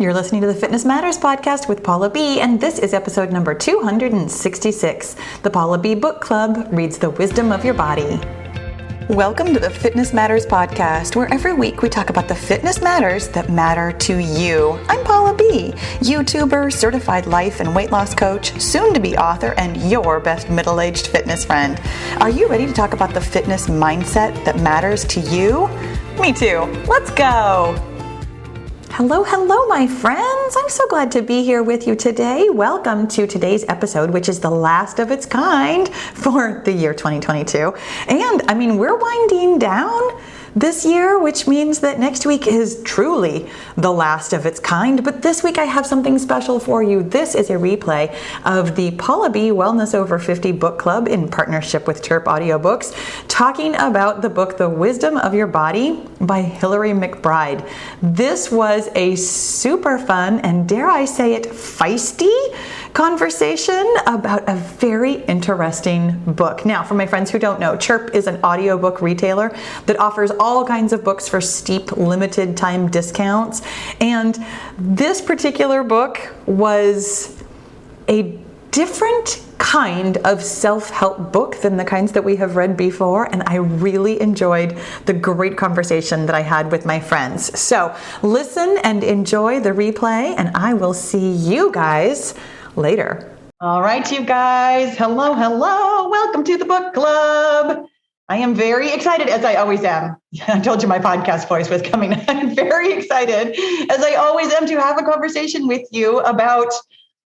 You're listening to the Fitness Matters podcast with Paula B, and this is episode number 266. The Paula B Book Club reads The Wisdom of Your Body. Welcome to the Fitness Matters podcast, where every week we talk about the fitness matters that matter to you. I'm Paula B, YouTuber, certified life and weight loss coach, soon-to-be author, and your best middle-aged fitness friend. Are you ready to talk about the fitness mindset that matters to you? Me too. Let's go. Hello, my friends. I'm so glad to be here with you today. Welcome to today's episode, which is the last of its kind for the year 2022. And we're winding down this year, which means that next week is truly the last of its kind. But this week I have something special for you. This is a replay of the Paula B Wellness Over 50 Book Club in partnership with Chirp Audiobooks, talking about the book, The Wisdom of Your Body by Hillary McBride. This was a super fun and, dare I say it, feisty conversation about a very interesting book. Now, for my friends who don't know, Chirp is an audiobook retailer that offers all kinds of books for steep limited time discounts. And this particular book was a different kind of self-help book than the kinds that we have read before, and I really enjoyed the great conversation that I had with my friends. So listen and enjoy the replay, and I will see you guys later. All right, you guys. Hello. Welcome to the book club. I am very excited, as I always am. I told you my podcast voice was coming. I'm very excited, as I always am, to have a conversation with you about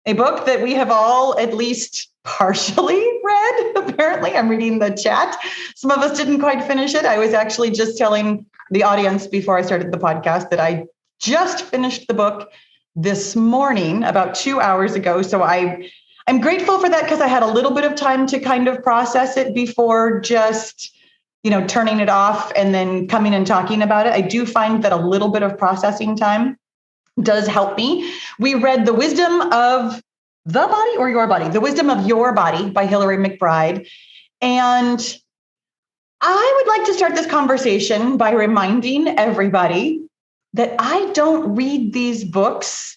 a book that we have all at least partially read. Apparently, I'm reading the chat. Some of us didn't quite finish it. I was actually just telling the audience before I started the podcast that I just finished the book this morning, about 2 hours ago. So I'm grateful for that, because I had a little bit of time to kind of process it before just, turning it off and then coming and talking about it. I do find that a little bit of processing time does help me. We read The Wisdom of the Body or Your Body? The Wisdom of Your Body by Hillary McBride. And I would like to start this conversation by reminding everybody that I don't read these books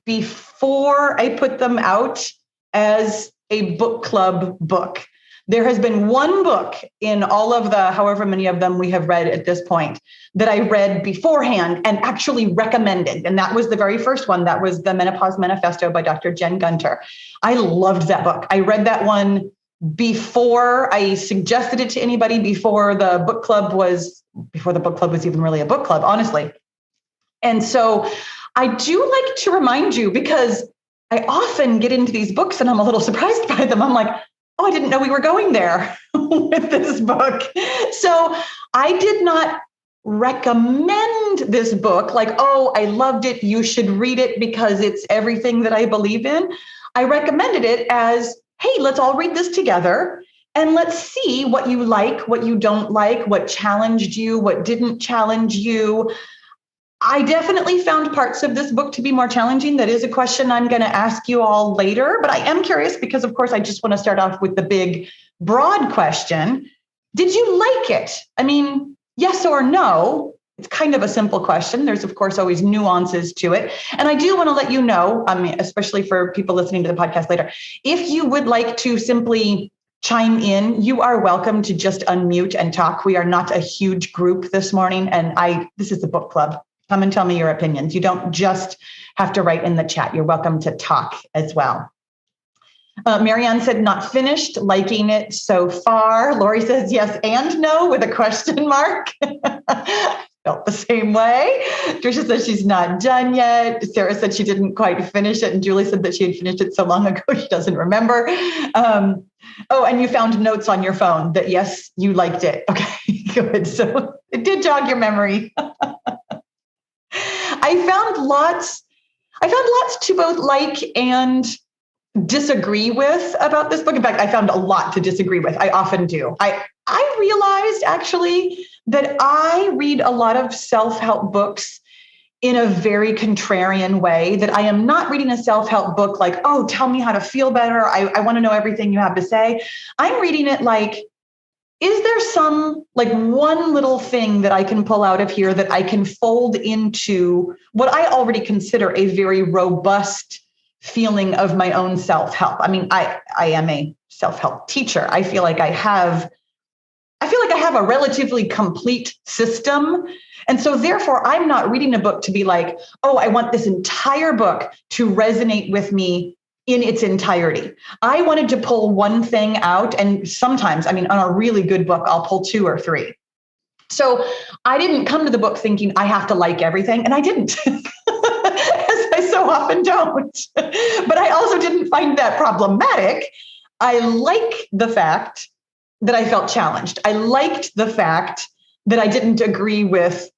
before I put them out as a book club book. There has been one book in all of the however many of them we have read at this point that I read beforehand and actually recommended. And that was the very first one. That was The Menopause Manifesto by Dr. Jen Gunter. I loved that book. I read that one before I suggested it to anybody, before the book club was even really a book club, honestly. And so I do like to remind you, because I often get into these books and I'm a little surprised by them. I'm like, oh, I didn't know we were going there with this book. So I did not recommend this book like, oh, I loved it, you should read it because it's everything that I believe in. I recommended it as, hey, let's all read this together and let's see what you like, what you don't like, what challenged you, what didn't challenge you. I definitely found parts of this book to be more challenging. That is a question I'm going to ask you all later, but I am curious because, of course, I just want to start off with the big, broad question. Did you like it? Yes or no? It's kind of a simple question. There's, of course, always nuances to it. And I do want to let you know, especially for people listening to the podcast later, if you would like to simply chime in, you are welcome to just unmute and talk. We are not a huge group this morning, and this is the book club. Come and tell me your opinions. You don't just have to write in the chat. You're welcome to talk as well. Marianne said, not finished, liking it so far. Lori says, yes and no, with a question mark. Felt the same way. Tricia says she's not done yet. Sarah said she didn't quite finish it. And Julie said that she had finished it so long ago, she doesn't remember. And you found notes on your phone that, yes, you liked it. Okay, good. So it did jog your memory. I found lots to both like and disagree with about this book. In fact, I found a lot to disagree with. I often do. I realized actually that I read a lot of self-help books in a very contrarian way, that I am not reading a self-help book like, oh, tell me how to feel better. I want to know everything you have to say. I'm reading it like, is there some like one little thing that I can pull out of here that I can fold into what I already consider a very robust feeling of my own self-help? I mean, I am a self-help teacher. I feel like I have a relatively complete system. And so therefore, I'm not reading a book to be like, oh, I want this entire book to resonate with me in its entirety. I wanted to pull one thing out. And sometimes, I mean, on a really good book, I'll pull 2 or 3. So I didn't come to the book thinking I have to like everything. And I didn't, as I so often don't. But I also didn't find that problematic. I like the fact that I felt challenged. I liked the fact that I didn't agree with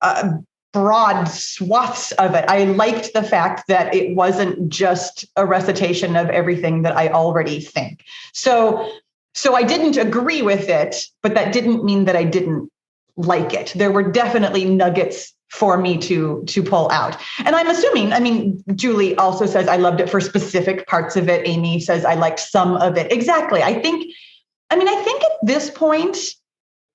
broad swaths of it. I liked the fact that it wasn't just a recitation of everything that I already think. So I didn't agree with it, but that didn't mean that I didn't like it. There were definitely nuggets for me to pull out. And I'm assuming, I mean, Julie also says I loved it for specific parts of it. Amy says I liked some of it. Exactly. I think at this point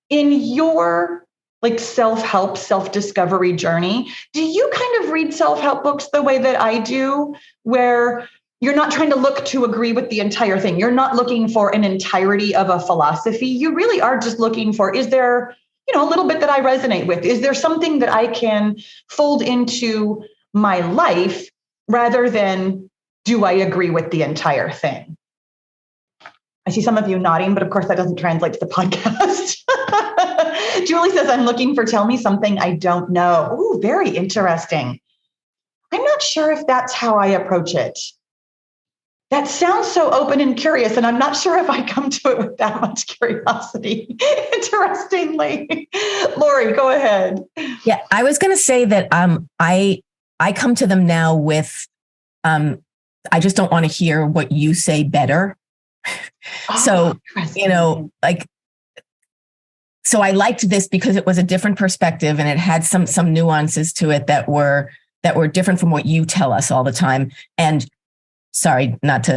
in your like self-help, self-discovery journey, do you kind of read self-help books the way that I do, where you're not trying to look to agree with the entire thing? You're not looking for an entirety of a philosophy. You really are just looking for, is there, a little bit that I resonate with? Is there something that I can fold into my life rather than do I agree with the entire thing? I see some of you nodding, but of course that doesn't translate to the podcast. Julie says, I'm looking for tell me something I don't know. Ooh, very interesting. I'm not sure if that's how I approach it. That sounds so open and curious, and I'm not sure if I come to it with that much curiosity, interestingly. Lori, go ahead. Yeah, I was going to say that I come to them now with, I just don't want to hear what you say better. So I liked this because it was a different perspective and it had some nuances to it that were different from what you tell us all the time. And sorry, not to,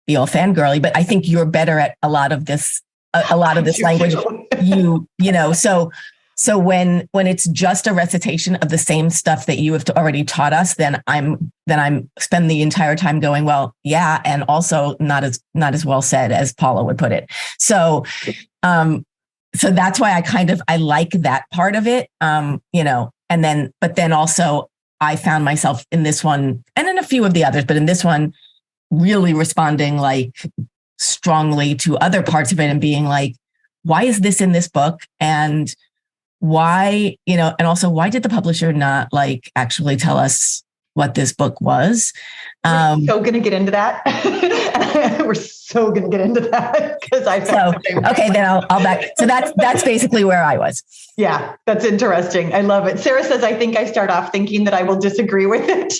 be all fangirly, but I think you're better at a lot of this language. So when it's just a recitation of the same stuff that you have already taught us, then I'm spend the entire time going, well, yeah, and also not as well said as Paula would put it. So that's why I like that part of it, but then also I found myself in this one and in a few of the others, but in this one really responding like strongly to other parts of it and being like, why is this in this book? And why, and also why did the publisher not like actually tell us what this book was? We're so going to get into that. We're so going to get into that because then I'll back. So that's basically where I was. Yeah, that's interesting. I love it. Sarah says, I think I start off thinking that I will disagree with it.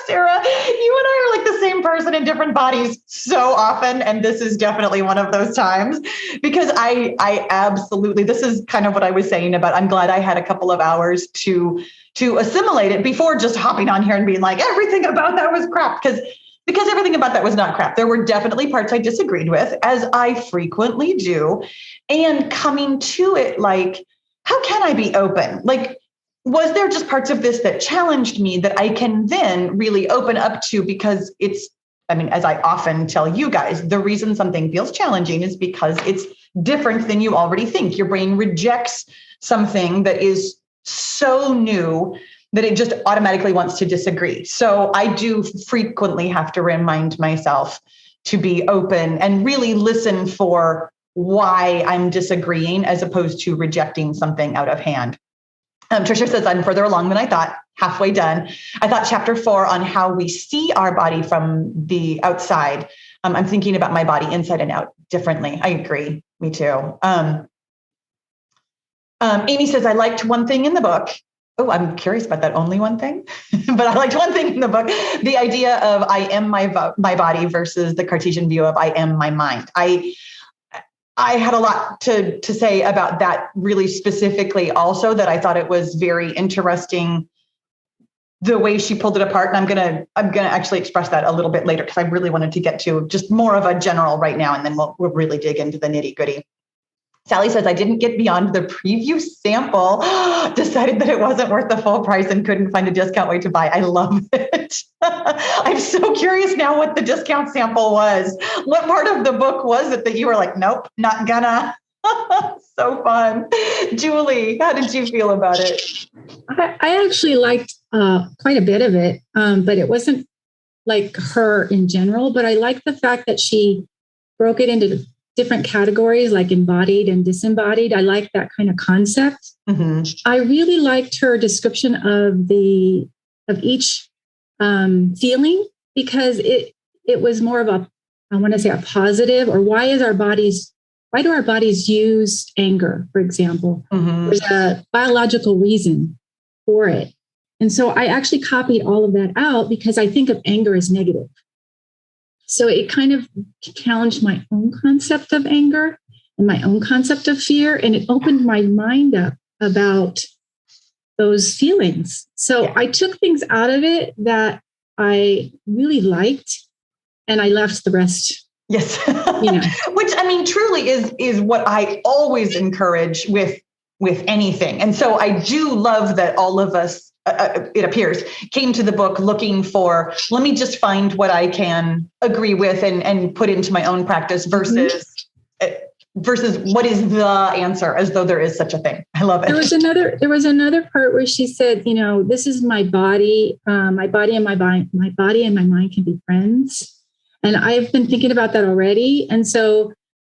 Sarah, you and I are like the same person in different bodies so often. And this is definitely one of those times because I absolutely, this is kind of what I was saying about, I'm glad I had a couple of hours to assimilate it before just hopping on here and being like, everything about that was crap. Because everything about that was not crap. There were definitely parts I disagreed with, as I frequently do. And coming to it like, how can I be open? Like, was there just parts of this that challenged me that I can then really open up to? Because as I often tell you guys, the reason something feels challenging is because it's different than you already think. Your brain rejects something that is so new that it just automatically wants to disagree. So I do frequently have to remind myself to be open and really listen for why I'm disagreeing as opposed to rejecting something out of hand. Tricia says, I'm further along than I thought, halfway done. I thought chapter 4 on how we see our body from the outside. I'm thinking about my body inside and out differently. I agree. Me too. Amy says, I liked one thing in the book. Oh, I'm curious about that only one thing, but I liked one thing in the book. The idea of I am my body versus the Cartesian view of I am my mind. I had a lot to say about that really specifically also, that I thought it was very interesting the way she pulled it apart. And I'm gonna actually express that a little bit later because I really wanted to get to just more of a general right now, and then we'll really dig into the nitty gritty. Sally says, I didn't get beyond the preview sample, decided that it wasn't worth the full price and couldn't find a discount way to buy. I love it. I'm so curious now what the discount sample was. What part of the book was it that you were like, nope, not gonna? So fun. Julie, how did you feel about it? I actually liked quite a bit of it, but it wasn't like her in general, but I liked the fact that she broke it into different categories like embodied and disembodied. I like that kind of concept. Mm-hmm. I really liked her description of each feeling, because it was more of I want to say a positive, or why do our bodies use anger, for example? Mm-hmm. There's a biological reason for it. And so I actually copied all of that out because I think of anger as negative. So it kind of challenged my own concept of anger and my own concept of fear. And it opened my mind up about those feelings. So I took things out of it that I really liked, and I left the rest. Yes. Which, I mean, truly is what I always encourage with anything. And so I do love that all of us, it appears, came to the book looking for, let me just find what I can agree with and put into my own practice versus what is the answer, as though there is such a thing. I love it. There was another part where she said, this is my body, my body and my mind can be friends. And I've been thinking about that already. And so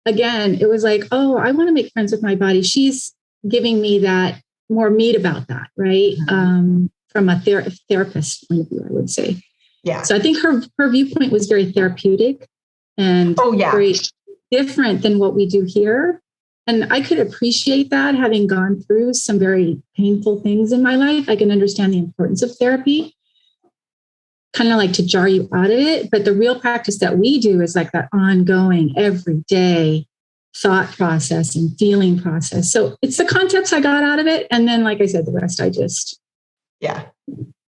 again, it was like, oh, I want to make friends with my body. She's giving me that more meat about that, right? Mm-hmm. From a therapist point of view, I would say. Yeah. So I think her viewpoint was very therapeutic and very different than what we do here. And I could appreciate that, having gone through some very painful things in my life. I can understand the importance of therapy, kind of like to jar you out of it. But the real practice that we do is like that ongoing, everyday thought process and feeling process. So it's the concepts I got out of it. And then, like I said, the rest I just left.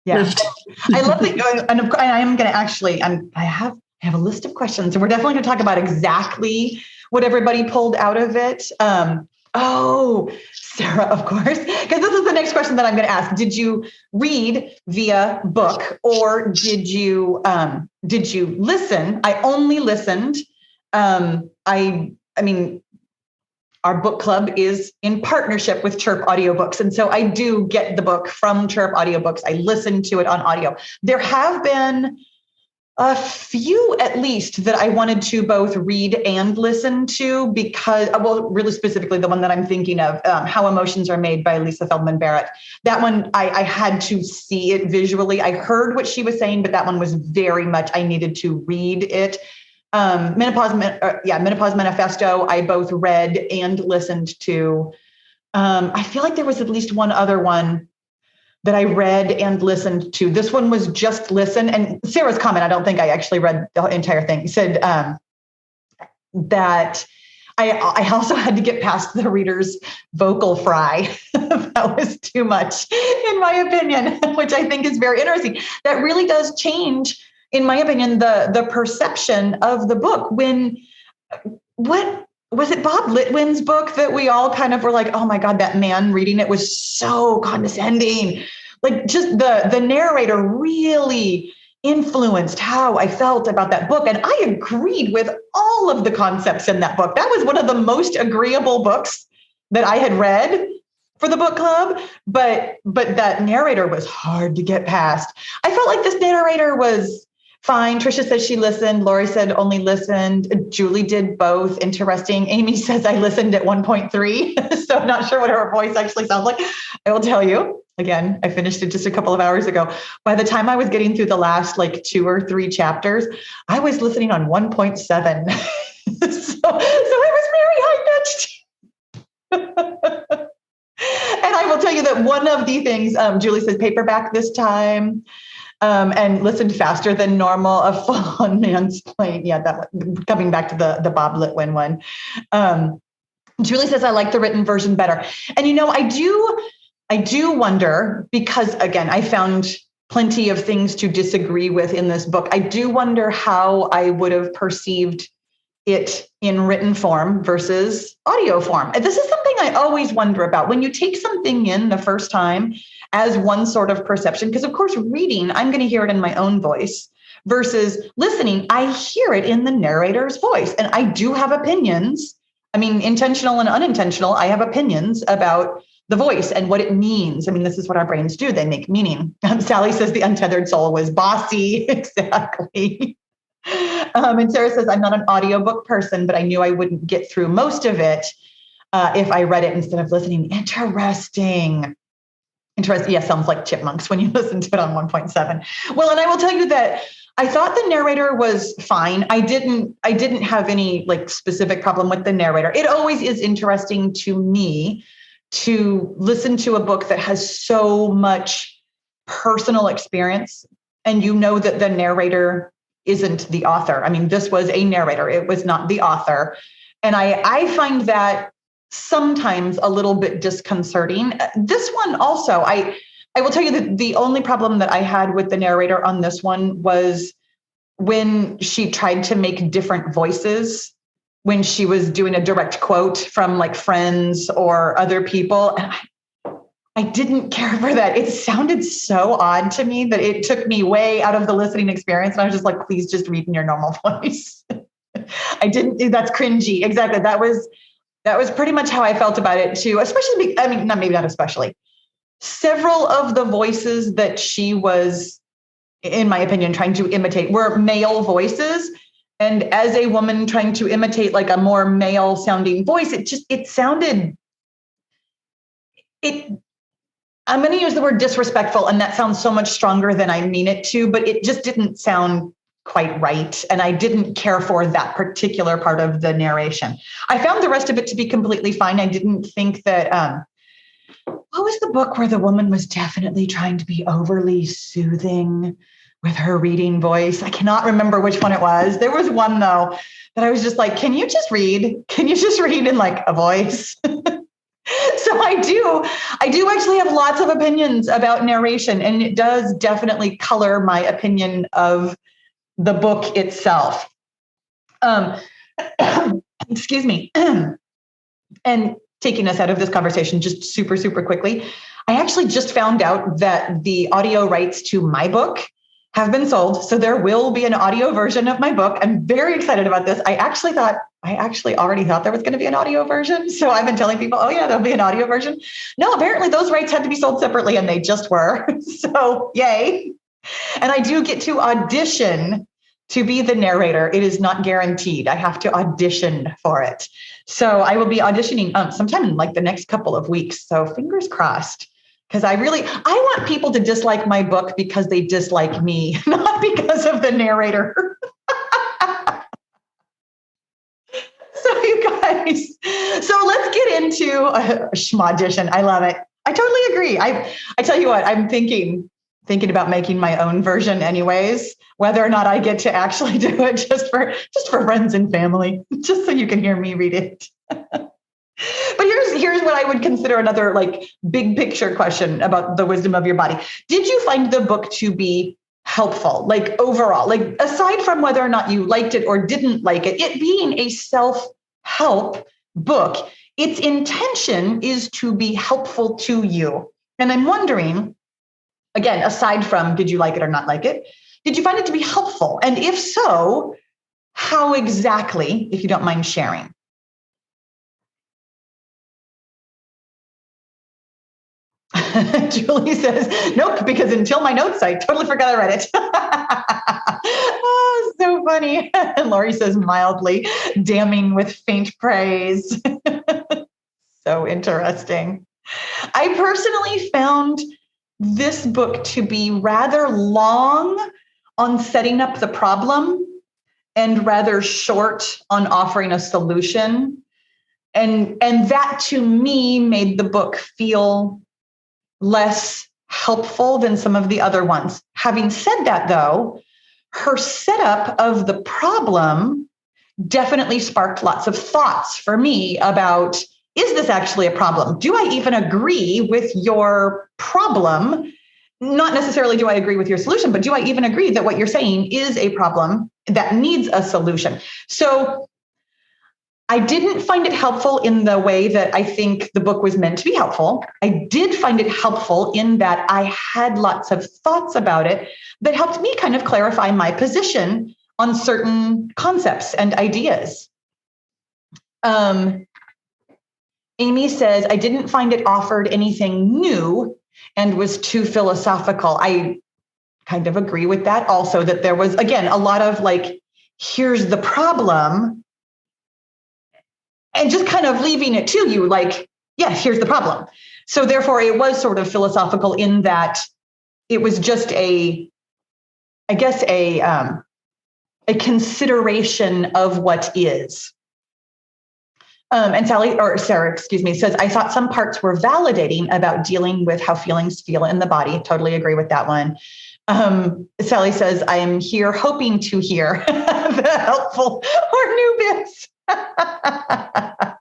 I love that. And I am going to actually, I have a list of questions, and we're definitely going to talk about exactly what everybody pulled out of it. Sarah, of course, because this is the next question that I'm going to ask. Did you read via book, or did you listen? I only listened. I mean, our book club is in partnership with Chirp Audiobooks. And so I do get the book from Chirp Audiobooks. I listen to it on audio. There have been a few, at least, that I wanted to both read and listen to because, really specifically the one that I'm thinking of, How Emotions Are Made by Lisa Feldman Barrett. That one, I had to see it visually. I heard what she was saying, but that one was very much, I needed to read it. Menopause Manifesto, I both read and listened to. I feel like there was at least one other one that I read and listened to. This one was just listen. And Sarah's comment, I don't think I actually read the entire thing, said that I also had to get past the reader's vocal fry. That was too much, in my opinion, which I think is very interesting. That really does change, in my opinion, the perception of the book. What was it, Bob Litwin's book that we all kind of were like, oh my God, that man reading it was so condescending. Like, just the narrator really influenced how I felt about that book. And I agreed with all of the concepts in that book. That was one of the most agreeable books that I had read for the book club, but that narrator was hard to get past. I felt like this narrator was fine. Trisha says she listened. Lori said only listened. Julie did both. Interesting. Amy says I listened at 1.3. So I'm not sure what her voice actually sounds like. I will tell you. Again, I finished it just a couple of hours ago. By the time I was getting through the last 2 or 3 chapters, I was listening on 1.7. so it was very high-pitched. And I will tell you that one of the things, Julie says paperback this time. And listened faster than normal, a full-on mansplain. Yeah, that coming back to the Bob Litwin one. Julie says, I like the written version better. And, I do wonder, because, again, I found plenty of things to disagree with in this book. I do wonder how I would have perceived it in written form versus audio form. And this is something I always wonder about. When you take something in the first time as one sort of perception, because of course, reading, I'm going to hear it in my own voice versus listening, I hear it in the narrator's voice. And I do have opinions. I mean, intentional and unintentional, I have opinions about the voice and what it means. I mean, this is what our brains do. They make meaning. Sally says the untethered soul was bossy. Exactly. And Sarah says, I'm not an audiobook person, but I knew I wouldn't get through most of it if I read it instead of listening. Interesting. Yeah, sounds like chipmunks when you listen to it on 1.7. Well, and I will tell you that I thought the narrator was fine. I didn't have any like specific problem with the narrator. It always is interesting to me to listen to a book that has so much personal experience, and you know that the narrator isn't the author. I mean, this was a narrator. It was not the author. And I find that sometimes a little bit disconcerting. This one also, I will tell you that the only problem that I had with the narrator on this one was when she tried to make different voices when she was doing a direct quote from like friends or other people. And I didn't care for that. It sounded so odd to me that it took me way out of the listening experience. And I was just like, please just read in your normal voice. That's cringy. Exactly. That was pretty much how I felt about it too, especially, I mean, not especially. Several of the voices that she was, in my opinion, trying to imitate were male voices. And as a woman trying to imitate like a more male sounding voice, I'm going to use the word disrespectful, and that sounds so much stronger than I mean it to, but it just didn't sound quite right. And I didn't care for that particular part of the narration. I found the rest of it to be completely fine. I didn't think that, what was the book where the woman was definitely trying to be overly soothing with her reading voice? I cannot remember which one it was. There was one though, that I was just like, can you just read? Can you just read in like a voice? So I do actually have lots of opinions about narration, and it does definitely color my opinion of the book itself. Excuse me. And taking us out of this conversation just super, super quickly, I actually just found out that the audio rights to my book have been sold. So there will be an audio version of my book. I'm very excited about this. I actually already thought there was going to be an audio version. So I've been telling people, oh yeah, there'll be an audio version. No, apparently those rights had to be sold separately, and they just were. So yay. And I do get to audition to be the narrator. It is not guaranteed. I have to audition for it. So I will be auditioning sometime in like the next couple of weeks. So fingers crossed. Because I want people to dislike my book because they dislike me, not because of the narrator. So you guys, let's get into a schmaudition. I love it. I totally agree. I tell you what, I'm thinking about making my own version anyways, whether or not I get to actually do it just for friends and family, just so you can hear me read it. But here's what I would consider another like big picture question about the wisdom of your body. Did you find the book to be helpful, like overall, like aside from whether or not you liked it or didn't like it, it being a self-help book, its intention is to be helpful to you. And I'm wondering, again, aside from did you like it or not like it, did you find it to be helpful? And if so, how exactly, if you don't mind sharing? Julie says, nope, because until my notes, I totally forgot I read it. Oh, so funny. And Lori says, mildly, damning with faint praise. So interesting. I personally found this book to be rather long on setting up the problem and rather short on offering a solution. And that to me made the book feel less helpful than some of the other ones. Having said that, though, her setup of the problem definitely sparked lots of thoughts for me about, is this actually a problem? Do I even agree with your problem? Not necessarily do I agree with your solution, but do I even agree that what you're saying is a problem that needs a solution? So I didn't find it helpful in the way that I think the book was meant to be helpful. I did find it helpful in that I had lots of thoughts about it that helped me kind of clarify my position on certain concepts and ideas. Amy says, I didn't find it offered anything new and was too philosophical. I kind of agree with that also, that there was, again, a lot of like, here's the problem, and just kind of leaving it to you like, yes, here's the problem. So therefore it was sort of philosophical in that it was just a consideration of what is. And Sarah, says, I thought some parts were validating about dealing with how feelings feel in the body. Totally agree with that one. Sally says, I am here hoping to hear the helpful or new bits. I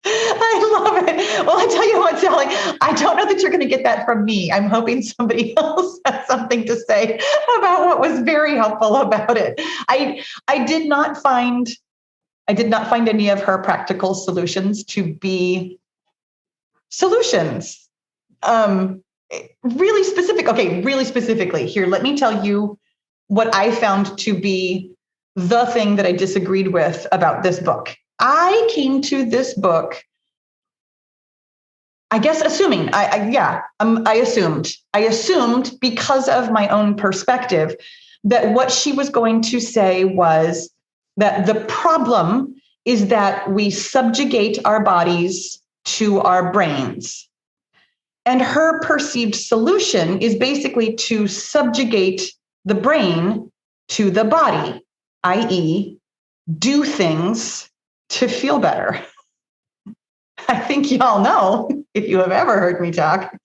love it. Well, I tell you what, Sally, I don't know that you're going to get that from me. I'm hoping somebody else has something to say about what was very helpful about it. I did not find any of her practical solutions to be solutions. Really specific. Okay, really specifically here, let me tell you what I found to be the thing that I disagreed with about this book. I came to this book, I guess, assuming, I assumed because of my own perspective that what she was going to say was that the problem is that we subjugate our bodies to our brains. And her perceived solution is basically to subjugate the brain to the body, i.e., do things to feel better. I think y'all know, if you have ever heard me talk,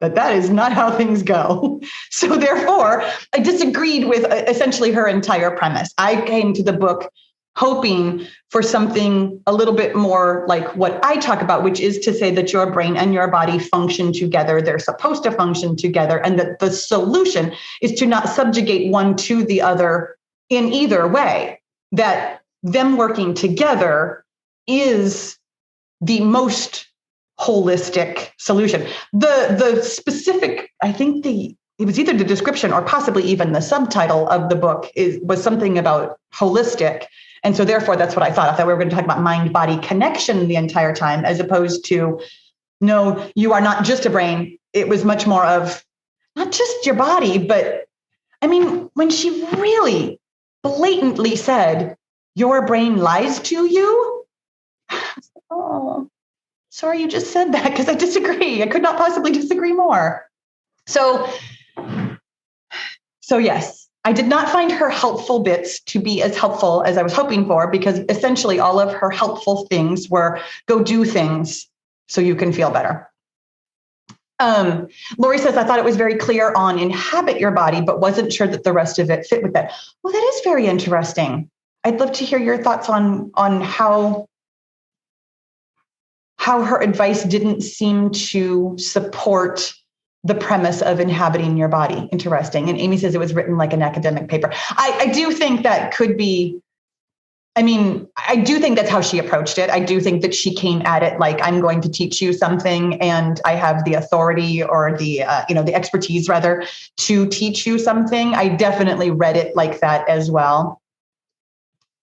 that is not how things go. So therefore, I disagreed with essentially her entire premise. I came to the book hoping for something a little bit more like what I talk about, which is to say that your brain and your body function together. They're supposed to function together, and that the solution is to not subjugate one to the other in either way, that them working together is the most holistic solution. The specific, I think it was either the description or possibly even the subtitle of the book was something about holistic. And so therefore, that's what I thought. I thought we were going to talk about mind-body connection the entire time, as opposed to, no, you are not just a brain. It was much more of not just your body, but I mean, when she really blatantly said, your brain lies to you, oh, sorry you just said that, because I disagree. I could not possibly disagree more. So yes. I did not find her helpful bits to be as helpful as I was hoping for, because essentially all of her helpful things were go do things so you can feel better. Lori says, I thought it was very clear on inhabit your body, but wasn't sure that the rest of it fit with that. Well, that is very interesting. I'd love to hear your thoughts on how her advice didn't seem to support the premise of inhabiting your body. Interesting. And Amy says it was written like an academic paper. I do think that could be, I do think that's how she approached it. I do think that she came at it like, I'm going to teach you something and I have the authority or the expertise rather to teach you something. I definitely read it like that as well.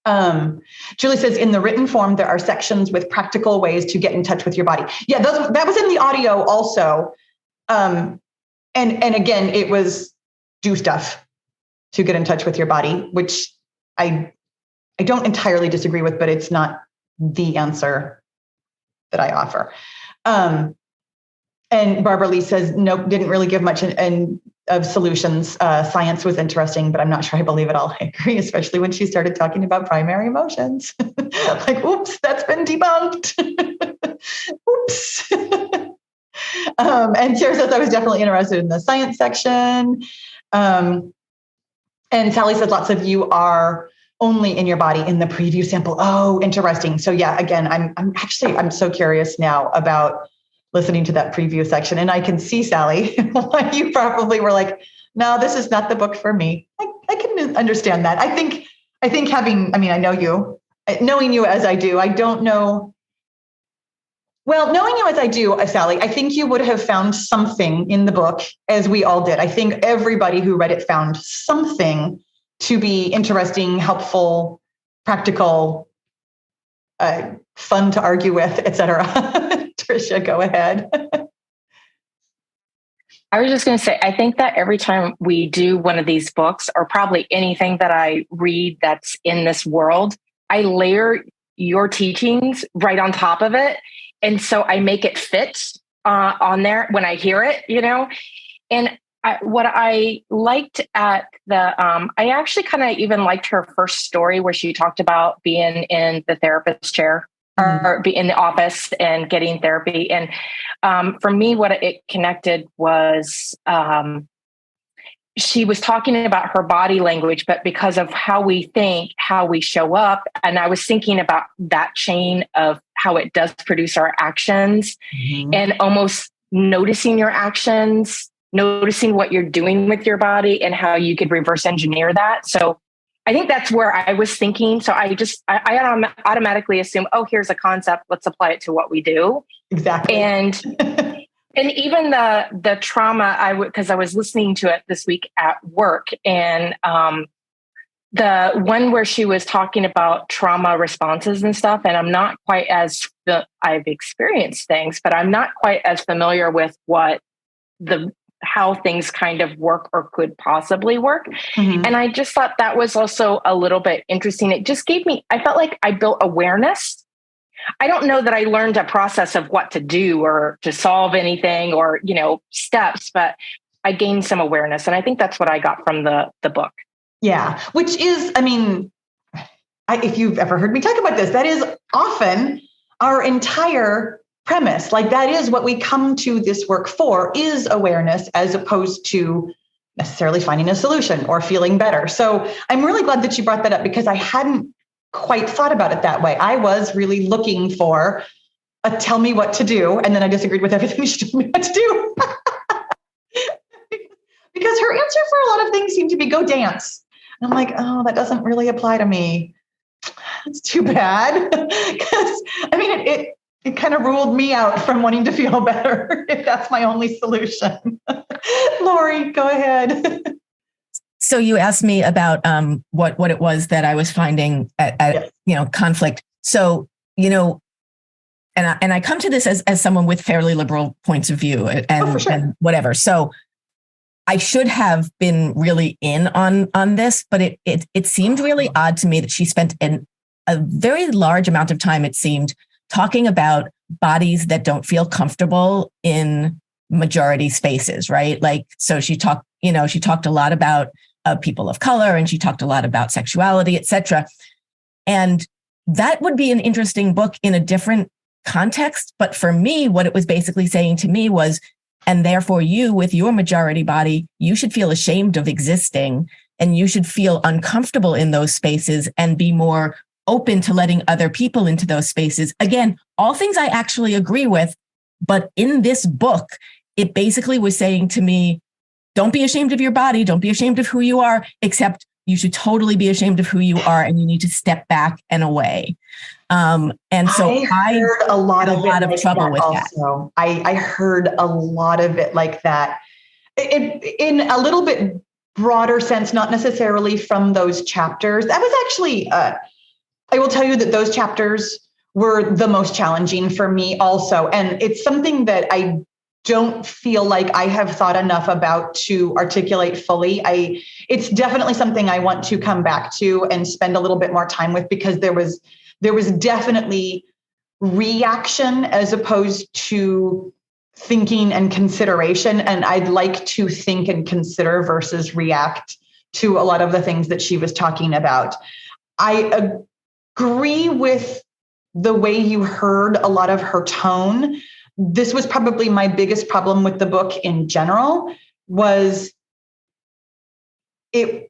Julie says, in the written form, there are sections with practical ways to get in touch with your body. Yeah, that was in the audio also. And again, it was do stuff to get in touch with your body, which I don't entirely disagree with, but it's not the answer that I offer. And Barbara Lee says, nope, didn't really give much of solutions. Science was interesting, but I'm not sure I believe it all. I agree, especially when she started talking about primary emotions. Like, oops, that's been debunked. Oops. And Sarah says, I was definitely interested in the science section. And Sally said, lots of you are only in your body in the preview sample. Oh, interesting. So yeah, again, I'm so curious now about listening to that preview section. And I can see, Sally, why you probably were like, no, this is not the book for me. I can understand that. I think having, I know you, knowing you as I do, I don't know. Well, knowing you as I do, Sally, I think you would have found something in the book, as we all did. I think everybody who read it found something to be interesting, helpful, practical, fun to argue with, etc. Tricia, go ahead. I was just going to say, I think that every time we do one of these books, or probably anything that I read that's in this world, I layer your teachings right on top of it. And so I make it fit on there when I hear it, And what I liked at I actually kind of even liked her first story where she talked about being in the therapist chair or be in the office and getting therapy. And for me, what it connected was she was talking about her body language, but because of how we think, how we show up. And I was thinking about that chain of how it does produce our actions and almost noticing your actions, noticing what you're doing with your body and how you could reverse engineer that. So I think that's where I was thinking. So I automatically assume, oh, here's a concept. Let's apply it to what we do. Exactly. And even the trauma, because I was listening to it this week at work, and the one where she was talking about trauma responses and stuff, and I'm not quite as, I've experienced things, but I'm not quite as familiar with how things kind of work or could possibly work. And I just thought that was also a little bit interesting. It just I felt like I built awareness. I don't know that I learned a process of what to do or to solve anything or, steps, but I gained some awareness. And I think that's what I got from the book. Yeah. Which is, if you've ever heard me talk about this, that is often our entire premise. Like that is what we come to this work for, is awareness, as opposed to necessarily finding a solution or feeling better. So I'm really glad that you brought that up, because I hadn't quite thought about it that way. I was really looking for a tell me what to do. And then I disagreed with everything she told me what to do. Because her answer for a lot of things seemed to be go dance. And I'm like, oh, that doesn't really apply to me. It's too bad. Because it kind of ruled me out from wanting to feel better, if that's my only solution. Lori, go ahead. So you asked me about what it was that I was finding at yes. Conflict. So, and I come to this as someone with fairly liberal points of view and whatever. So I should have been really in on this, but it seemed really odd to me that she spent a very large amount of time, it seemed, talking about bodies that don't feel comfortable in majority spaces, right? Like, so she talked a lot about people of color, and she talked a lot about sexuality, etc. And that would be an interesting book in a different context. But for me, what it was basically saying to me was, and therefore you, with your majority body, you should feel ashamed of existing, and you should feel uncomfortable in those spaces and be more open to letting other people into those spaces. Again, all things I actually agree with. But in this book, it basically was saying to me, don't be ashamed of your body. Don't be ashamed of who you are, except you should totally be ashamed of who you are, and you need to step back and away. And so I heard a lot of trouble with that. I heard a lot of it like that, in a little bit broader sense, not necessarily from those chapters. That was actually, I will tell you that those chapters were the most challenging for me also. And it's something that I don't feel like I have thought enough about to articulate fully. It's definitely something I want to come back to and spend a little bit more time with, because there was definitely reaction as opposed to thinking and consideration. And I'd like to think and consider versus react to a lot of the things that she was talking about. I agree with the way you heard a lot of her tone. This was probably my biggest problem with the book in general, was I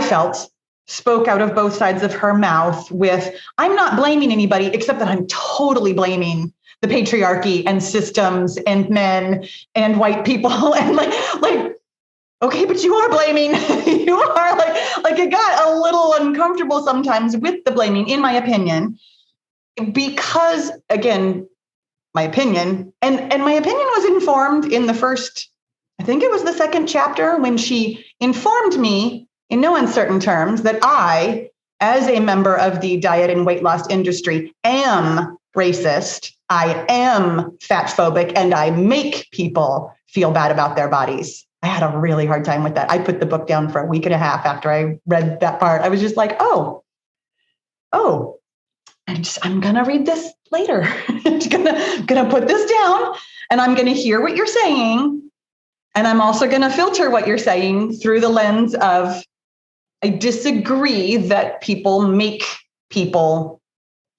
felt, spoke out of both sides of her mouth with, I'm not blaming anybody, except that I'm totally blaming the patriarchy and systems and men and white people. And like, okay, but you are blaming, you are like it got a little uncomfortable. uncomfortable sometimes with the blaming, in my opinion, because, again, my opinion, and my opinion was informed in the first, I think it was the second chapter, when she informed me in no uncertain terms that I, as a member of the diet and weight loss industry, am racist, I am fat phobic, and I make people feel bad about their bodies. I had a really hard time with that. I put the book down for a week and a half after I read that part. I was just like, oh, I'm going to read this later. I'm going to put this down, and I'm going to hear what you're saying. And I'm also going to filter what you're saying through the lens of, I disagree that people make people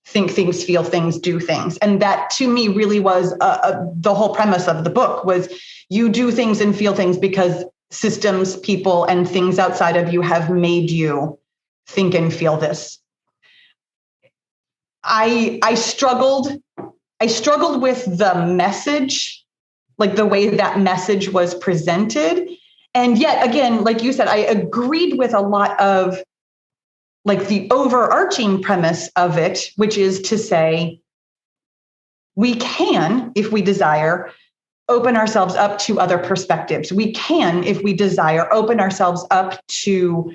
think things, feel things, do things. And that, to me, really was the whole premise of the book, was you do things and feel things because systems, people, and things outside of you have made you think and feel this. I struggled with the message, like the way that message was presented. And yet again, like you said, I agreed with a lot of like the overarching premise of it, which is to say, we can, if we desire, open ourselves up to other perspectives. We can, if we desire, open ourselves up to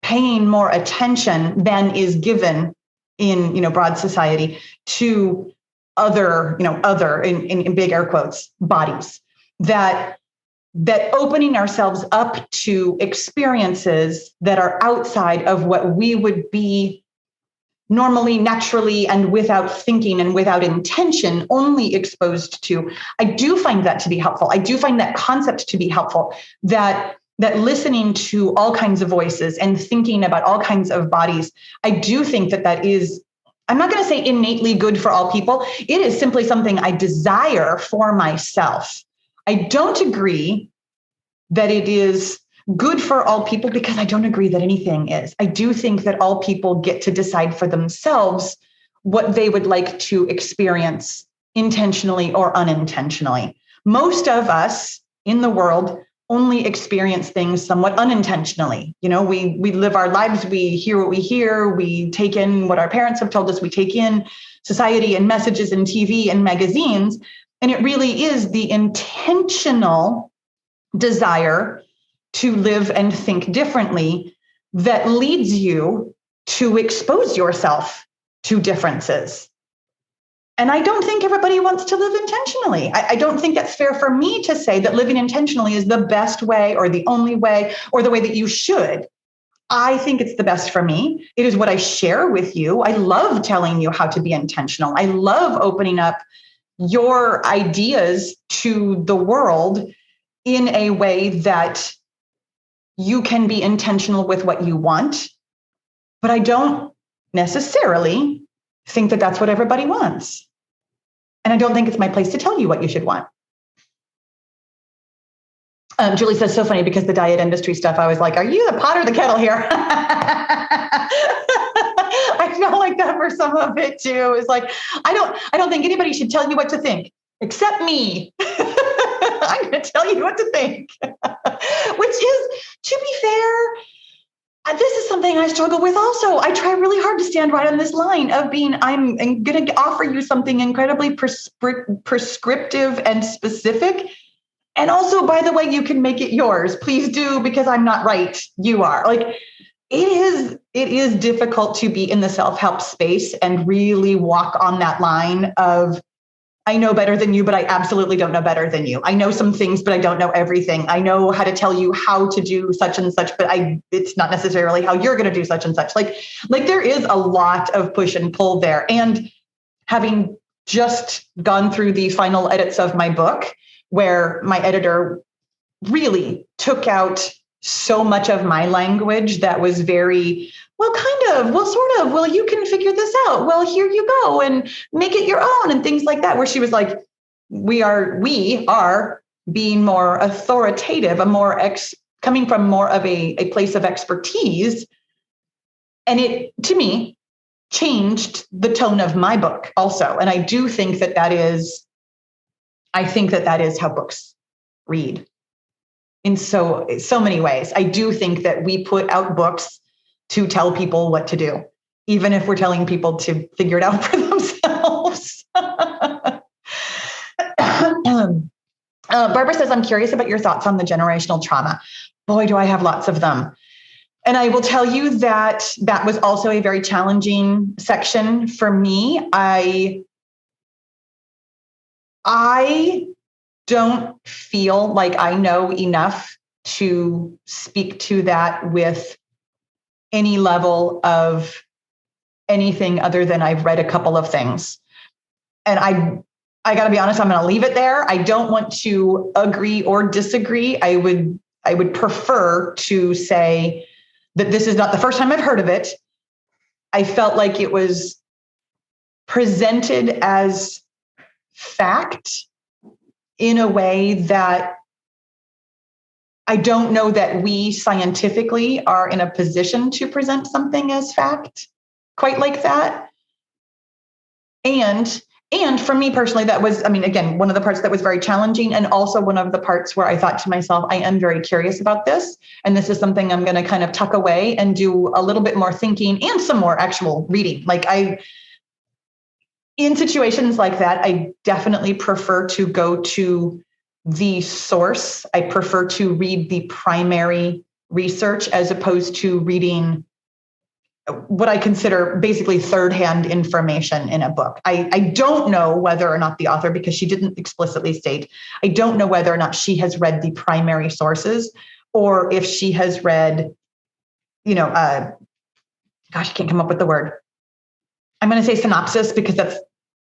paying more attention than is given in, broad society to other in big air quotes, bodies, that opening ourselves up to experiences that are outside of what we would be normally, naturally, and without thinking and without intention, only exposed to. I do find that to be helpful. I do find that concept to be helpful, that listening to all kinds of voices and thinking about all kinds of bodies, I do think that is, I'm not going to say innately good for all people. It is simply something I desire for myself. I don't agree that it is good for all people, because I don't agree that anything is. I do think that all people get to decide for themselves what they would like to experience intentionally or unintentionally. Most of us in the world only experience things somewhat unintentionally. We live our lives, we hear what we hear, we take in what our parents have told us, we take in society and messages and TV and magazines. And it really is the intentional desire to live and think differently that leads you to expose yourself to differences. And I don't think everybody wants to live intentionally. I don't think that's fair for me to say that living intentionally is the best way or the only way or the way that you should. I think it's the best for me. It is what I share with you. I love telling you how to be intentional. I love opening up your ideas to the world in a way that you can be intentional with what you want. But I don't necessarily think that that's what everybody wants. And I don't think it's my place to tell you what you should want. Julie says, so funny, because the diet industry stuff, I was like, are you the pot or the kettle here? I felt like that for some of it too. It's like, I don't think anybody should tell you what to think except me. I'm going to tell you what to think, which is, to be fair, this is something I struggle with also. I try really hard to stand right on this line of being, I'm going to offer you something incredibly prescriptive and specific. And also, by the way, you can make it yours. Please do, because I'm not right. You are. Like, it is difficult to be in the self-help space and really walk on that line of, I know better than you, but I absolutely don't know better than you. I know some things, but I don't know everything. I know how to tell you how to do such and such, but it's not necessarily how you're going to do such and such. Like there is a lot of push and pull there. And having just gone through the final edits of my book, where my editor really took out so much of my language that was very, well, kind of, well, sort of, well, you can figure this out. Well, here you go and make it your own and things like that, where she was like, we are being more authoritative, coming from more of a place of expertise. And it, to me, changed the tone of my book also. And I do think that is how books read in so many ways. I do think that we put out books to tell people what to do, even if we're telling people to figure it out for themselves. Barbara says, I'm curious about your thoughts on the generational trauma. Boy, do I have lots of them. And I will tell you that that was also a very challenging section for me. I don't feel like I know enough to speak to that with any level of anything other than I've read a couple of things. And I got to be honest, I'm going to leave it there. I don't want to agree or disagree. I would prefer to say that this is not the first time I've heard of it. I felt like it was presented as fact in a way that I don't know that we scientifically are in a position to present something as fact quite like that. And for me personally, that was, again, one of the parts that was very challenging, and also one of the parts where I thought to myself, I am very curious about this. And this is something I'm going to kind of tuck away and do a little bit more thinking and some more actual reading. In situations like that, I definitely prefer to go to the source. I prefer to read the primary research as opposed to reading what I consider basically third-hand information in a book. I don't know whether or not the author, because she didn't explicitly state, I don't know whether or not she has read the primary sources, or if she has read, I can't come up with the word. I'm going to say synopsis because that's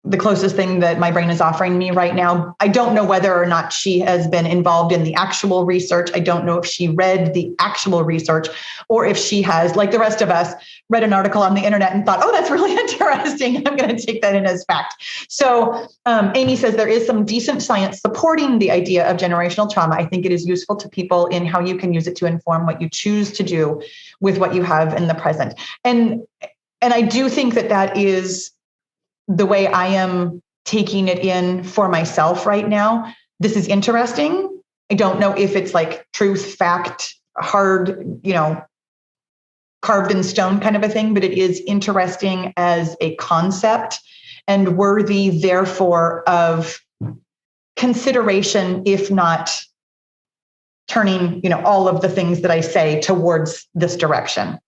the closest thing that my brain is offering me right now. I don't know whether or not she has been involved in the actual research. I don't know if she read the actual research, or if she has, like the rest of us, read an article on the internet and thought, oh, that's really interesting. I'm going to take that in as fact. So Amy says there is some decent science supporting the idea of generational trauma. I think it is useful to people in how you can use it to inform what you choose to do with what you have in the present. And I do think that is the way I am taking it in for myself right now. This is interesting. I don't know if it's like truth, fact, hard, carved in stone kind of a thing, but it is interesting as a concept and worthy, therefore, of consideration, if not turning, all of the things that I say towards this direction.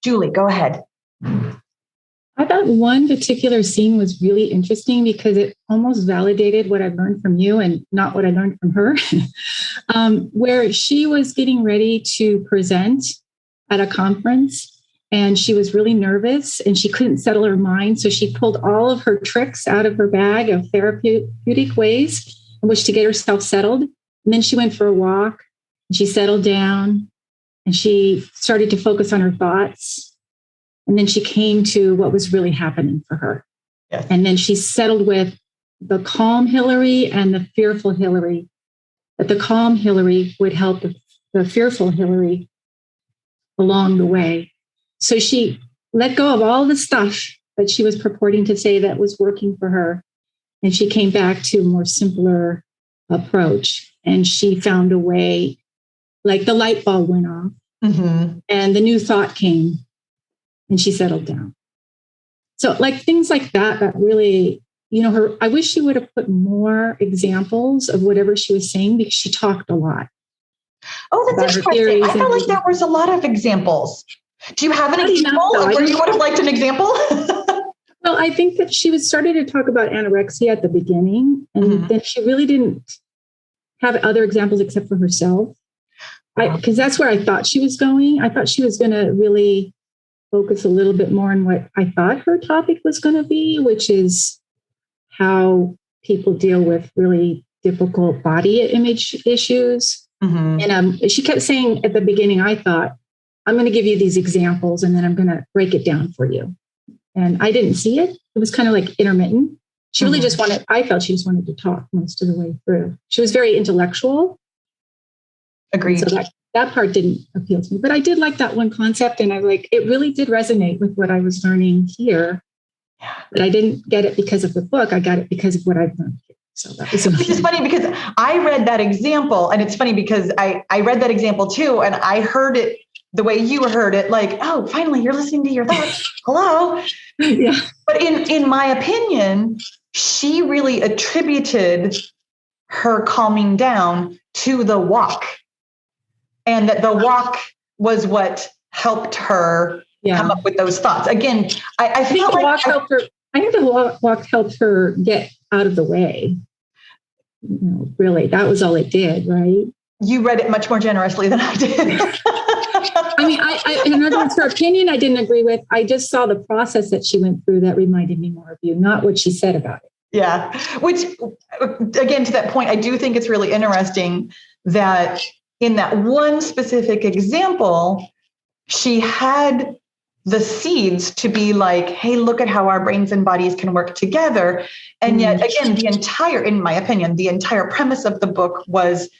Julie, go ahead. I thought one particular scene was really interesting because it almost validated what I learned from you and not what I learned from her, where she was getting ready to present at a conference and she was really nervous and she couldn't settle her mind. So she pulled all of her tricks out of her bag of therapeutic ways in which to get herself settled. And then she went for a walk and she settled down and she started to focus on her thoughts. And then she came to what was really happening for her. Yes. And then she settled with the calm Hillary and the fearful Hillary, that the calm Hillary would help the fearful Hillary along the way. So she let go of all the stuff that she was purporting to say that was working for her. And she came back to a more simpler approach. And she found a way, like the light bulb went off and the new thought came. And she settled down. So like things like that really, I wish she would have put more examples of whatever she was saying because she talked a lot. Oh, that's interesting. I felt like there was a lot of examples. Do you have an example where you would have liked an example? Well, I think that she started to talk about anorexia at the beginning, and then she really didn't have other examples except for herself. Because that's where I thought she was going. I thought she was going to really focus a little bit more on what I thought her topic was going to be, which is how people deal with really difficult body image issues. And she kept saying at the beginning, I thought, I'm going to give you these examples and then I'm going to break it down for you. And I didn't see it. It was kind of like intermittent. She really I felt she just wanted to talk most of the way through. She was very intellectual. Agreed. So that part didn't appeal to me, but I did like that one concept. And it really did resonate with what I was learning here. But I didn't get it because of the book. I got it because of what I've learned here. So that was Which is funny because I read that example, and it's funny because I read that example too, and I heard it the way you heard it, like, oh, finally you're listening to your thoughts. Hello. Yeah. But in my opinion, she really attributed her calming down to the walk, and that the walk was what helped her come up with those thoughts. Again, I think the walk helped her. I think the walk helped her get out of the way. Really, that was all it did, right? You read it much more generously than I did. I mean, I in other words, her opinion I didn't agree with. I just saw the process that she went through that reminded me more of you, not what she said about it. Yeah. Which, again, to that point, I do think it's really interesting that in that one specific example, she had the seeds to be like, hey, look at how our brains and bodies can work together. And yet, again, in my opinion, the entire premise of the book was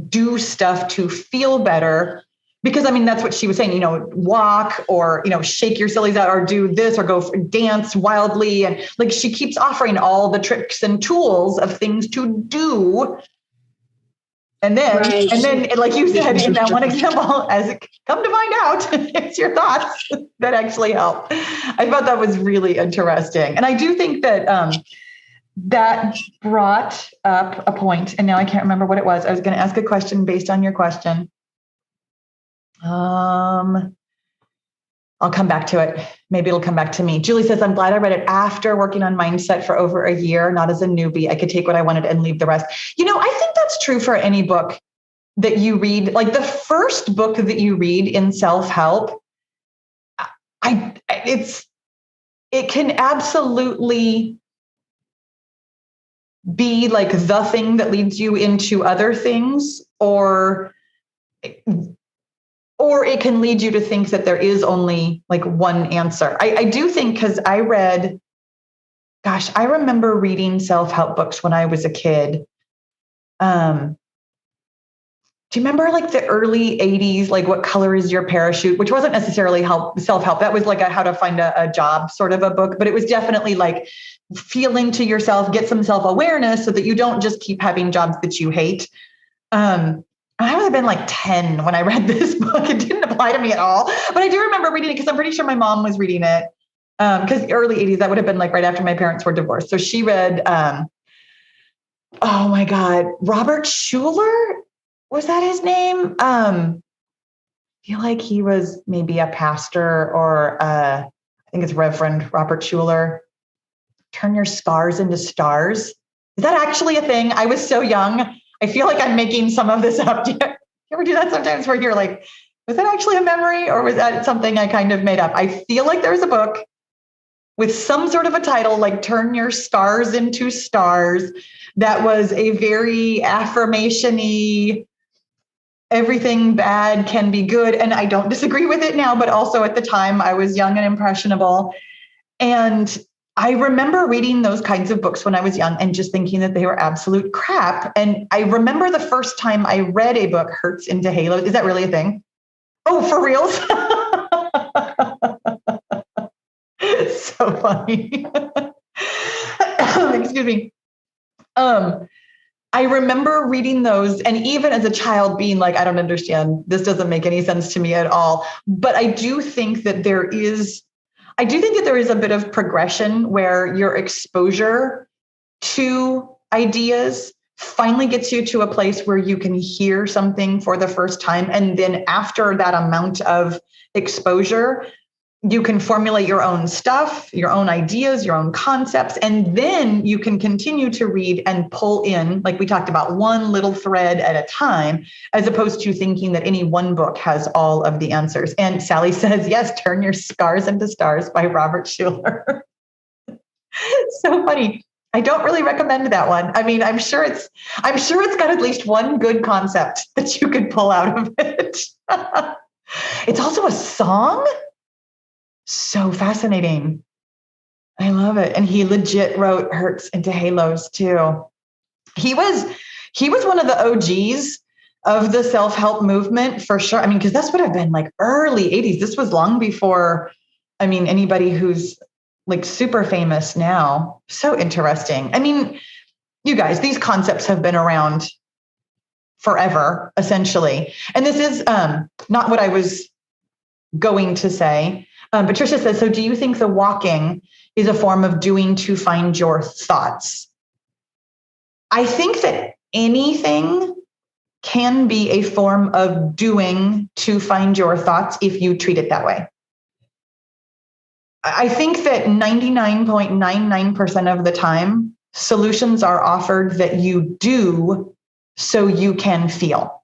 do stuff to feel better. Because, I mean, that's what she was saying, walk or, shake your sillies out or do this or go dance wildly. And like, she keeps offering all the tricks and tools of things to do. And then, like you said, in that one example, as it come to find out, it's your thoughts that actually help. I thought that was really interesting. And I do think that that brought up a point, and now I can't remember what it was. I was going to ask a question based on your question. I'll come back to it. Maybe it'll come back to me. Julie says, I'm glad I read it after working on mindset for over a year, not as a newbie. I could take what I wanted and leave the rest. I think that's true for any book that you read. Like the first book that you read in self-help, it can absolutely be like the thing that leads you into other things, or it can lead you to think that there is only like one answer. I do think, because I remember reading self-help books when I was a kid. Do you remember like the early 80s, like What Color Is Your Parachute, which wasn't necessarily self-help. That was like a how to find a job sort of a book, but it was definitely like feeling to yourself, get some self-awareness so that you don't just keep having jobs that you hate. I would have been like 10 when I read this book. It didn't apply to me at all, but I do remember reading it because I'm pretty sure my mom was reading it. Because early 80s, that would have been like right after my parents were divorced. So she read, oh my God, Robert Schuller, was that his name? I feel like he was maybe a pastor, or I think it's Reverend Robert Schuller. Turn Your Scars into Stars. Is that actually a thing? I was so young. I feel like I'm making some of this up. Do you ever do that sometimes where you're like, was that actually a memory, or was that something I kind of made up? I feel like there's a book with some sort of a title like Turn Your Scars into Stars that was a very affirmation-y, everything bad can be good. And I don't disagree with it now, but also at the time I was young and impressionable. And I remember reading those kinds of books when I was young and just thinking that they were absolute crap. And I remember the first time I read a book, Hurts into Halos. Is that really a thing? Oh, for reals? So funny. Excuse me. I remember reading those, and even as a child being like, I don't understand. This doesn't make any sense to me at all. But I do think that there is a bit of progression where your exposure to ideas finally gets you to a place where you can hear something for the first time. And then after that amount of exposure, you can formulate your own stuff, your own ideas, your own concepts, and then you can continue to read and pull in, like we talked about, one little thread at a time, as opposed to thinking that any one book has all of the answers. And Sally says, yes, Turn Your Scars into Stars by Robert Schuller. So funny. I don't really recommend that one. I mean, I'm sure it's got at least one good concept that you could pull out of it. It's also a song. So fascinating. I love it. And he legit wrote Hurts into Halos too. He was one of the OGs of the self-help movement for sure. I mean, because this would have been like early 80s. This was long before, anybody who's like super famous now. So interesting. I mean, you guys, these concepts have been around forever, essentially. And this is not what I was going to say. Patricia says, so do you think the walking is a form of doing to find your thoughts? I think that anything can be a form of doing to find your thoughts if you treat it that way. I think that 99.99% of the time, solutions are offered that you do so you can feel.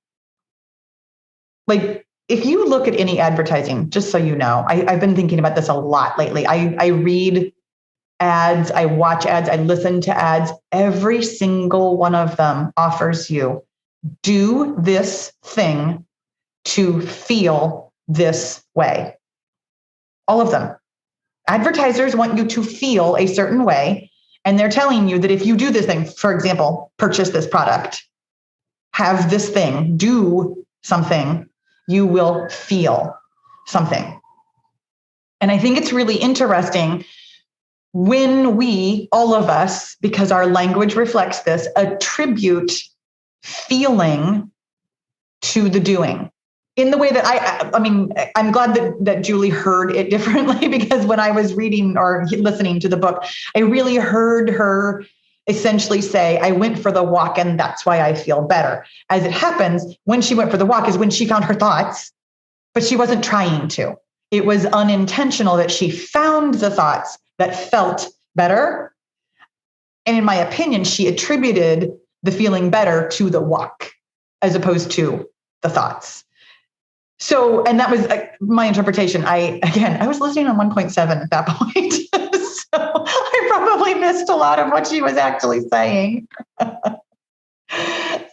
Like, if you look at any advertising, just so you know, I've been thinking about this a lot lately. I read ads, I watch ads, I listen to ads. Every single one of them offers you, do this thing to feel this way. All of them. Advertisers want you to feel a certain way, and they're telling you that if you do this thing, for example, purchase this product, have this thing, do something, you will feel something. And I think it's really interesting when we, all of us, because our language reflects this, attribute feeling to the doing. In the way that I mean, I'm glad that Julie heard it differently, because when I was reading or listening to the book, I really heard her essentially say, I went for the walk and that's why I feel better. As it happens, when she went for the walk is when she found her thoughts, but she wasn't trying to. It was unintentional that she found the thoughts that felt better. And in my opinion, she attributed the feeling better to the walk as opposed to the thoughts. So, and that was my interpretation. I was listening on 1.7 at that point. So I probably missed a lot of what she was actually saying.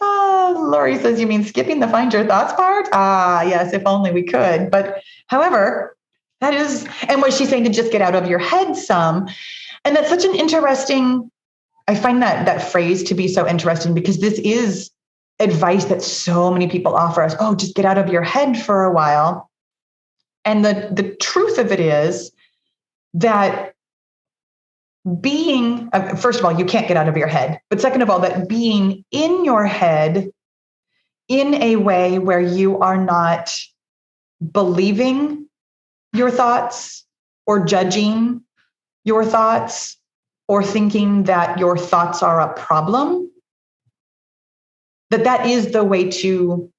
Lori says, you mean skipping the find your thoughts part? Yes, if only we could. But however, that is, and was she saying to just get out of your head some? And that's such an interesting, I find that phrase to be so interesting, because this is advice that so many people offer us. Oh, just get out of your head for a while. And the truth of it is that being, first of all, you can't get out of your head. But second of all, that being in your head in a way where you are not believing your thoughts or judging your thoughts or thinking that your thoughts are a problem, that is the way to,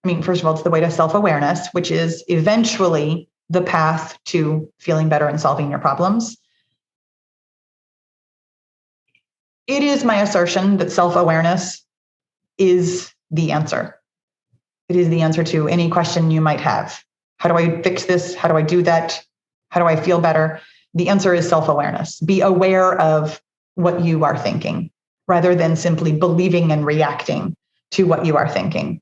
I mean, first of all, it's the way to self-awareness, which is eventually the path to feeling better and solving your problems. It is my assertion that self-awareness is the answer. It is the answer to any question you might have. How do I fix this? How do I do that? How do I feel better? The answer is self-awareness. Be aware of what you are thinking, rather than simply believing and reacting to what you are thinking.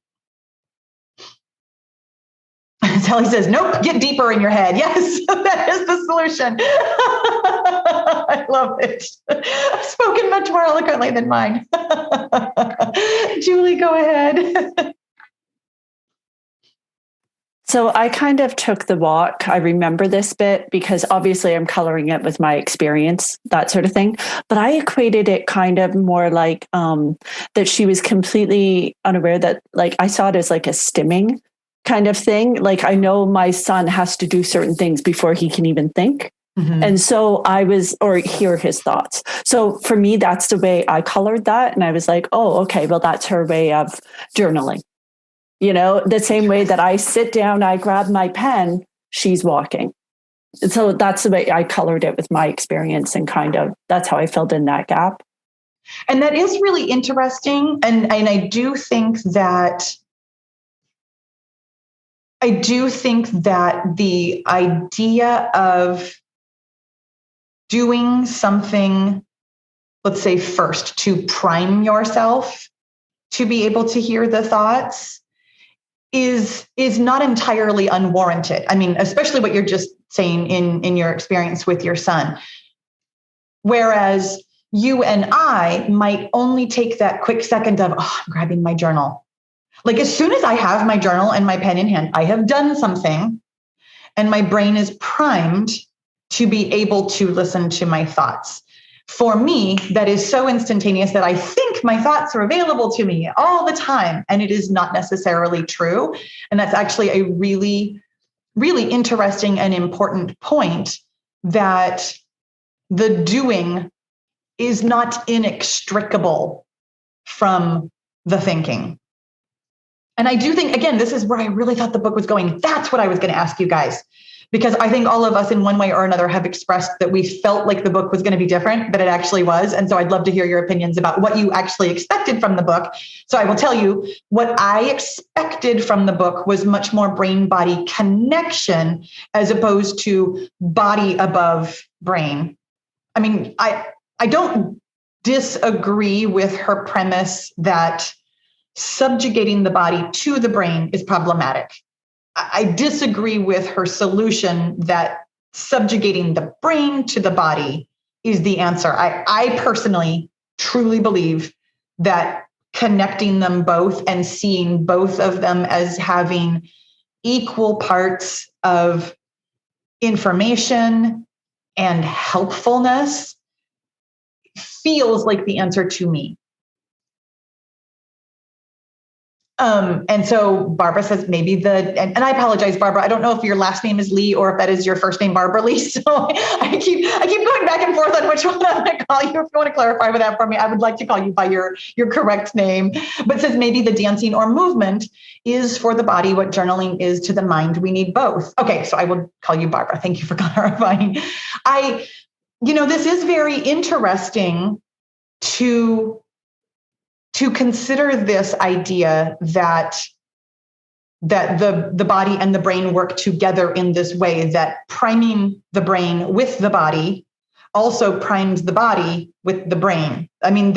Sally says, nope, get deeper in your head. Yes, that is the solution. I love it. I've spoken much more eloquently than mine. Julie, go ahead. So I kind of took the walk. I remember this bit because obviously I'm coloring it with my experience, that sort of thing. But I equated it kind of more like that she was completely unaware that, like, I saw it as like a stimming kind of thing. Like, I know my son has to do certain things before he can even think. Mm-hmm. And so or hear his thoughts. So for me, that's the way I colored that. And I was like, oh, okay, well, that's her way of journaling. You know, the same way that I sit down, I grab my pen, she's walking. And so that's the way I colored it with my experience, and kind of that's how I filled in that gap. And that is really interesting. And I do think that the idea of doing something, let's say first, to prime yourself to be able to hear the thoughts is not entirely unwarranted. I mean, especially what you're just saying in your experience with your son. Whereas you and I might only take that quick second of, I'm grabbing my journal. Like, as soon as I have my journal and my pen in hand, I have done something and my brain is primed to be able to listen to my thoughts. For me, that is so instantaneous that I think my thoughts are available to me all the time, and it is not necessarily true. And that's actually a really, really interesting and important point that the doing is not inextricable from the thinking. And I do think, again, this is where I really thought the book was going. That's what I was going to ask you guys, because I think all of us in one way or another have expressed that we felt like the book was going to be different than it actually was. And so I'd love to hear your opinions about what you actually expected from the book. So I will tell you what I expected from the book was much more brain-body connection as opposed to body above brain. I mean, I don't disagree with her premise that subjugating the body to the brain is problematic. I disagree with her solution that subjugating the brain to the body is the answer. I personally truly believe that connecting them both and seeing both of them as having equal parts of information and helpfulness feels like the answer to me. And so Barbara says maybe and I apologize, Barbara. I don't know if your last name is Lee or if that is your first name, Barbara Lee. So I keep going back and forth on which one I'm going to call you. If you want to clarify with that for me, I would like to call you by your correct name. But says maybe the dancing or movement is for the body what journaling is to the mind. We need both. Okay, so I will call you Barbara. Thank you for clarifying. This is very interesting to consider this idea that the body and the brain work together in this way, that priming the brain with the body also primes the body with the brain. I mean,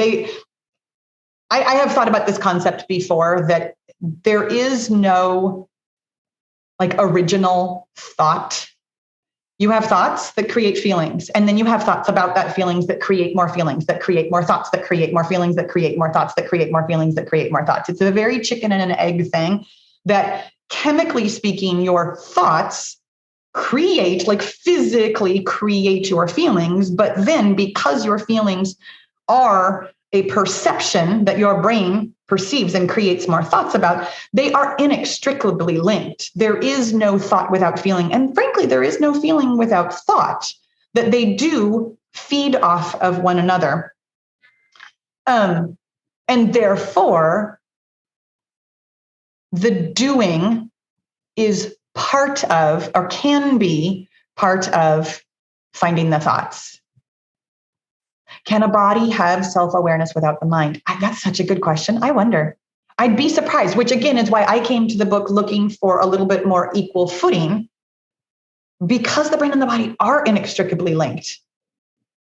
I have thought about this concept before, that there is no original thought. You have thoughts that create feelings, and then you have thoughts about that feelings that create more feelings, that create more thoughts, that create more feelings, that create more thoughts, that create more feelings, that create more thoughts. It's a very chicken and an egg thing, that chemically speaking, your thoughts physically create your feelings. But then because your feelings are a perception that your brain perceives and creates more thoughts about, they are inextricably linked. There is no thought without feeling. And frankly, there is no feeling without thought, that they do feed off of one another. And therefore, the doing is part of, or can be part of, finding the thoughts. Can a body have self-awareness without the mind? That's such a good question. I wonder. I'd be surprised, which again is why I came to the book looking for a little bit more equal footing, because the brain and the body are inextricably linked.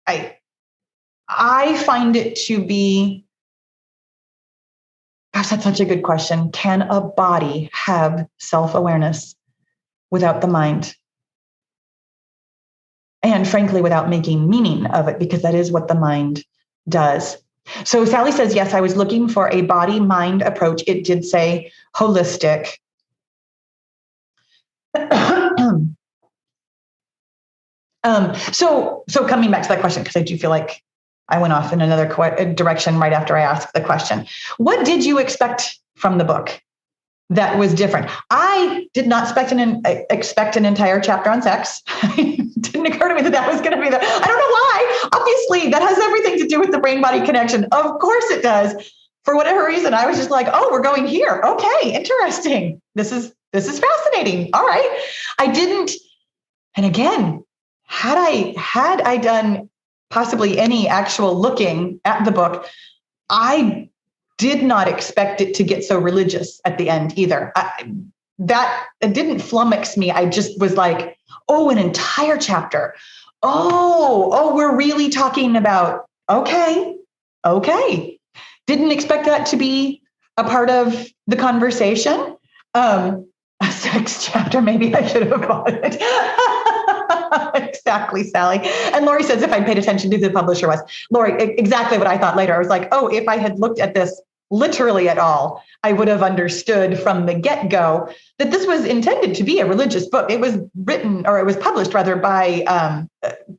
I find it to be, gosh, that's such a good question. Can a body have self-awareness without the mind? And frankly, without making meaning of it, because that is what the mind does. So Sally says, yes, I was looking for a body-mind approach. It did say holistic. So coming back to that question, because I do feel like I went off in another direction right after I asked the question. What did you expect from the book that was different? I did not expect an entire chapter on sex. It didn't occur to me that was going to be I don't know why. Obviously, that has everything to do with the brain-body connection. Of course it does. For whatever reason, I was just like, oh, we're going here. Okay, interesting. This is fascinating. All right. I didn't. And again, had I done possibly any actual looking at the book, I did not expect it to get so religious at the end either. It didn't flummox me. I just was like, oh, an entire chapter. Oh, we're really talking about, okay. Didn't expect that to be a part of the conversation. A sex chapter, maybe I should have bought it. Exactly, Sally. And Lori says, if I paid attention to who the publisher was. Lori, exactly what I thought later. I was like, oh, if I had looked at this literally at all, I would have understood from the get-go that this was intended to be a religious book. It was published by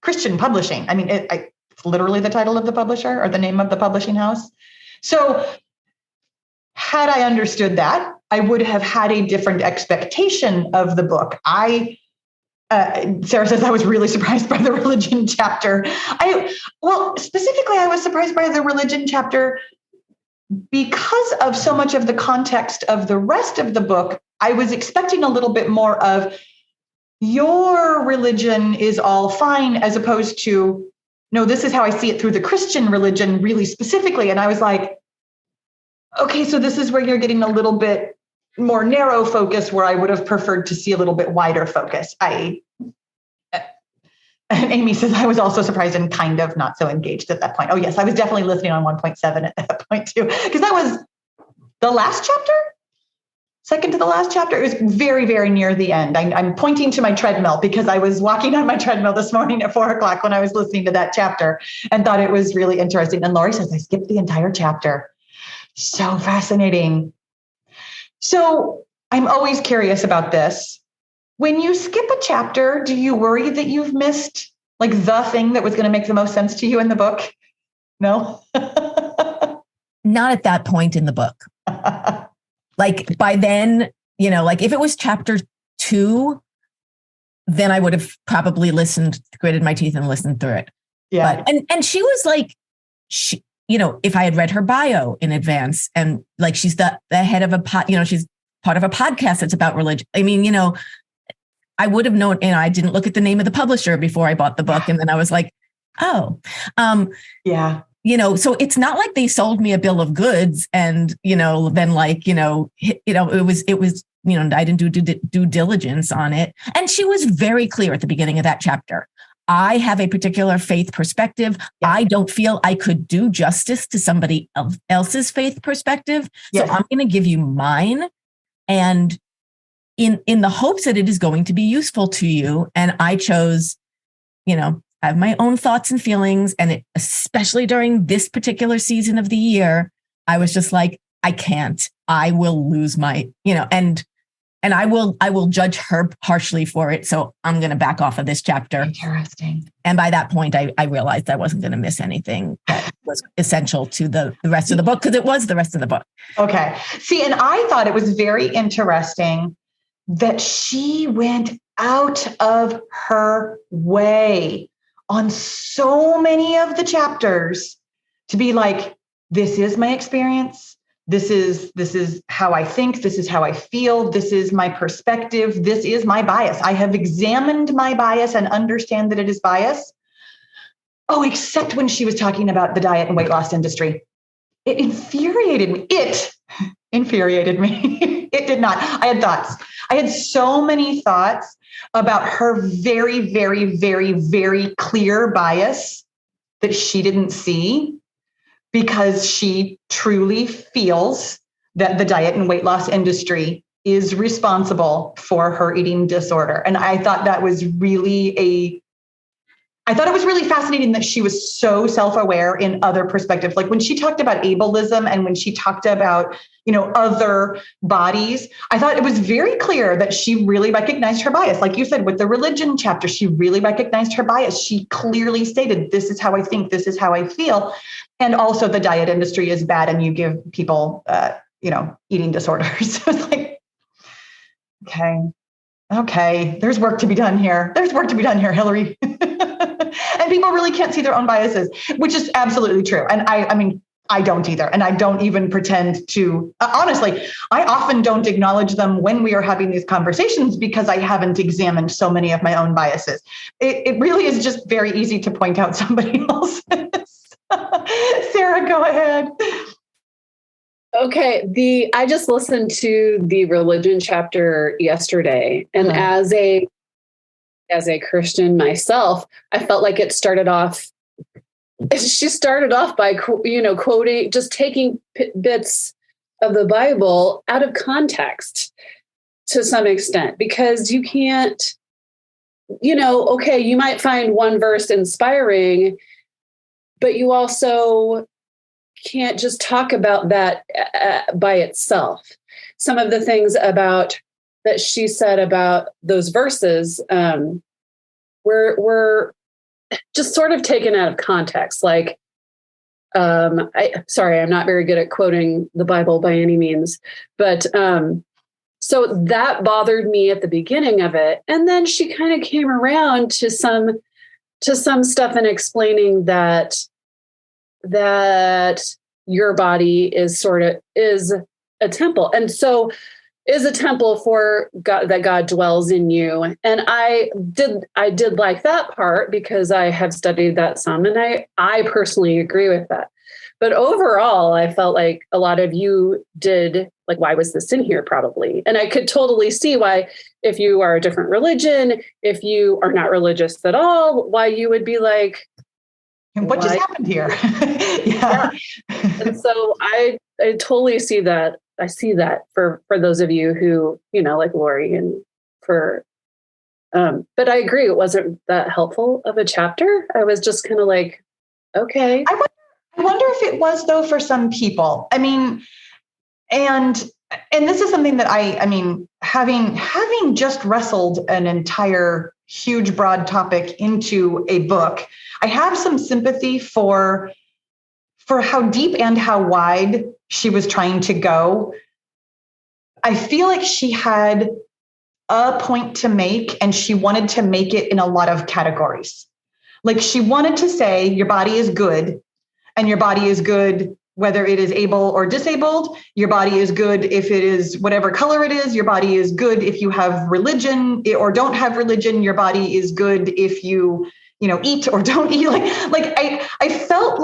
Christian Publishing. I mean, it's literally the title of the publisher or the name of the publishing house. So had I understood that, I would have had a different expectation of the book. Sarah says I was really surprised by the religion chapter. Specifically, I was surprised by the religion chapter because of so much of the context of the rest of the book. I was expecting a little bit more of your religion is all fine, as opposed to, no, this is how I see it through the Christian religion really specifically. And I was like, okay, so this is where you're getting a little bit more narrow focus, where I would have preferred to see a little bit wider focus. And Amy says, I was also surprised and kind of not so engaged at that point. Oh, yes, I was definitely listening on 1.7 at that point too, because that was the last chapter, second to the last chapter. It was very, very near the end. I'm pointing to my treadmill because I was walking on my treadmill this morning at 4:00 when I was listening to that chapter and thought it was really interesting. And Lori says, I skipped the entire chapter. So fascinating. So I'm always curious about this. When you skip a chapter, do you worry that you've missed like the thing that was going to make the most sense to you in the book? No? Not at that point in the book. Like by then, like if it was chapter 2, then I would have probably gritted my teeth and listened through it. Yeah. But, and she was like, if I had read her bio in advance and like she's the head of she's part of a podcast that's about religion. I mean, I would have known, I didn't look at the name of the publisher before I bought the book. And then I was like, oh, yeah. So it's not like they sold me a bill of goods and, then like, it was, I didn't do due diligence on it. And she was very clear at the beginning of that chapter. I have a particular faith perspective. Yeah. I don't feel I could do justice to somebody else's faith perspective. Yes. So I'm going to give you mine. And in the hopes that it is going to be useful to you. And I chose, I have my own thoughts and feelings. And especially during this particular season of the year, I was just like, I can't, I will lose my, and I will judge her harshly for it. So I'm going to back off of this chapter. Interesting. And by that point, I realized I wasn't going to miss anything that was essential to the rest of the book, because it was the rest of the book. Okay. See, and I thought it was very interesting that she went out of her way on so many of the chapters to be like, this is my experience. This is how I think. This is how I feel. This is my perspective. This is my bias. I have examined my bias and understand that it is bias. Oh, except when she was talking about the diet and weight loss industry. It infuriated me. It did not. I had thoughts. I had so many thoughts about her very, very, very, very clear bias that she didn't see, because she truly feels that the diet and weight loss industry is responsible for her eating disorder. And I thought that was really fascinating that she was so self-aware in other perspectives. Like when she talked about ableism and when she talked about, other bodies, I thought it was very clear that she really recognized her bias. Like you said, with the religion chapter, she really recognized her bias. She clearly stated, this is how I think, this is how I feel. And also the diet industry is bad and you give people, eating disorders. So it's like, okay, there's work to be done here. Hillary. And people really can't see their own biases, which is absolutely true. And I don't either. And I don't even pretend to, honestly, I often don't acknowledge them when we are having these conversations because I haven't examined so many of my own biases. It really is just very easy to point out somebody else's. Sarah, go ahead. Okay. I just listened to the religion chapter yesterday, and as a Christian myself, I felt like she started off by, quoting, just taking bits of the Bible out of context to some extent, because you can't, you might find one verse inspiring, but you also can't just talk about that by itself. Some of the things that she said about those verses were just sort of taken out of context. Like, Sorry, I'm not very good at quoting the Bible by any means, but so that bothered me at the beginning of it. And then she kind of came around to some stuff and explaining that your body is a temple. And so is a temple for God, that God dwells in you. And I did like that part because I have studied that some, and I personally agree with that. But overall, I felt like a lot of you did, like, why was this in here probably? And I could totally see why, if you are a different religion, if you are not religious at all, why you would be like, what just happened here? Yeah. And so I totally see that. I see that for those of you who, like Lori, and but I agree, it wasn't that helpful of a chapter. I was just kind of like, okay. I wonder if it was, though, for some people. I mean, and this is something that I mean, having just wrestled an entire huge, broad topic into a book, I have some sympathy for how deep and how wide she was trying to go. I feel like she had a point to make, and she wanted to make it in a lot of categories. Like, she wanted to say your body is good, and your body is good whether it is able or disabled. Your body is good if it is whatever color it is. Your body is good if you have religion or don't have religion. Your body is good if you eat or don't eat. I felt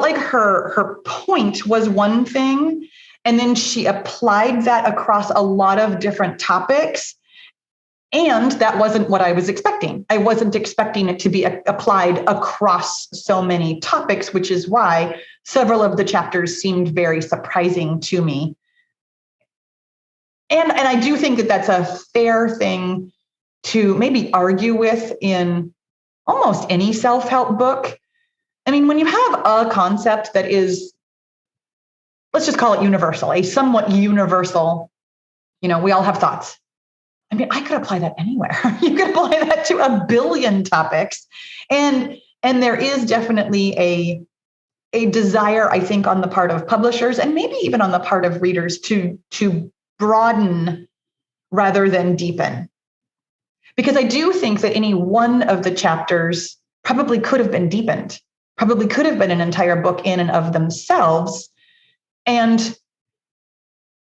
like her point was one thing, and then she applied that across a lot of different topics. And that wasn't what I was expecting. I wasn't expecting it to be applied across so many topics, which is why several of the chapters seemed very surprising to me. And I do think that that's a fair thing to maybe argue with in almost any self-help book. I mean, when you have a concept that is, let's just call it universal, a somewhat universal, we all have thoughts. I mean, I could apply that anywhere. You could apply that to a billion topics. And there is definitely a desire, I think, on the part of publishers, and maybe even on the part of readers, to broaden rather than deepen. Because I do think that any one of the chapters probably could have been deepened, probably could have been an entire book in and of themselves, and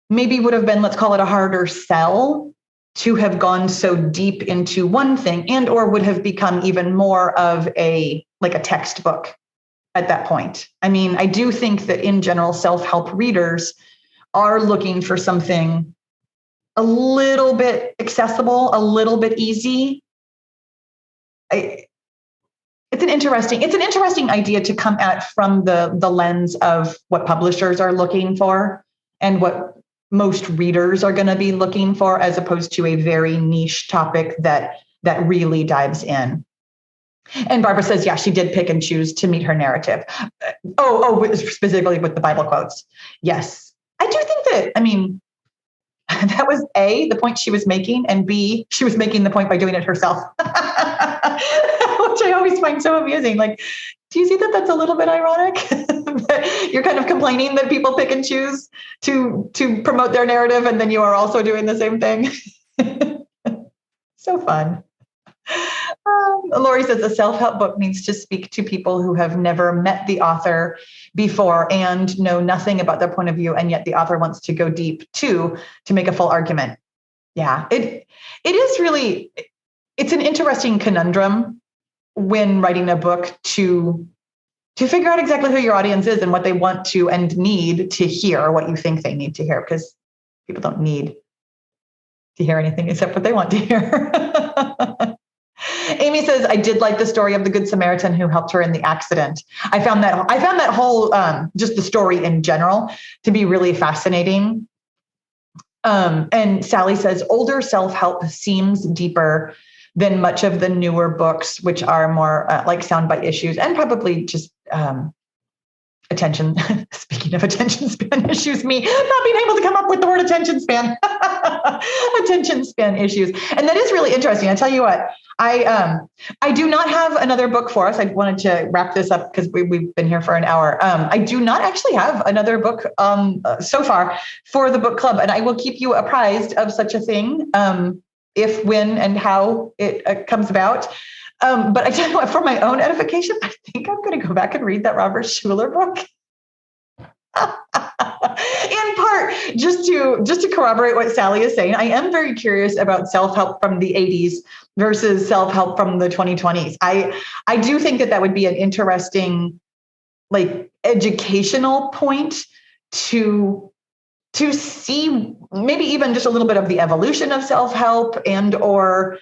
maybe would have been, let's call it, a harder sell to have gone so deep into one thing, and or would have become even more of a textbook at that point. I mean, I do think that in general, self-help readers are looking for something a little bit accessible, a little bit easy. It's an interesting idea to come at from the lens of what publishers are looking for and what most readers are going to be looking for, as opposed to a very niche topic that really dives in. And Barbara says, yeah, she did pick and choose to meet her narrative. Specifically with the Bible quotes. Yes. I do think that, I mean, that was A, the point she was making, and B, she was making the point by doing it herself, which I always find so amusing. Like, do you see that that's a little bit ironic? That you're kind of complaining that people pick and choose to promote their narrative, and then you are also doing the same thing. So fun. Lori says a self-help book needs to speak to people who have never met the author before and know nothing about their point of view, and yet the author wants to go deep to make a full argument. Yeah, it is really, it's an interesting conundrum when writing a book to figure out exactly who your audience is and what they want to and need to hear, what you think they need to hear, because people don't need to hear anything except what they want to hear. Amy says, I did like the story of the Good Samaritan who helped her in the accident. I found that whole, just the story in general, to be really fascinating. And Sally says, older self-help seems deeper than much of the newer books, which are more like soundbite issues and probably just attention. Speaking of attention span issues, me not being able to come up with the word attention span. Attention span issues. And that is really interesting. I tell you what, I do not have another book for us. I wanted to wrap this up because we've been here for an hour. I do not actually have another book so far for the book club, and I will keep you apprised of such a thing if, when, and how it comes about. But I tell you what, for my own edification, I think I'm going to go back and read that Robert Schuller book. In part, just to corroborate what Sally is saying, I am very curious about self-help from the 80s versus self-help from the 2020s. I do think that would be an interesting, like, educational point to see maybe even just a little bit of the evolution of self-help and or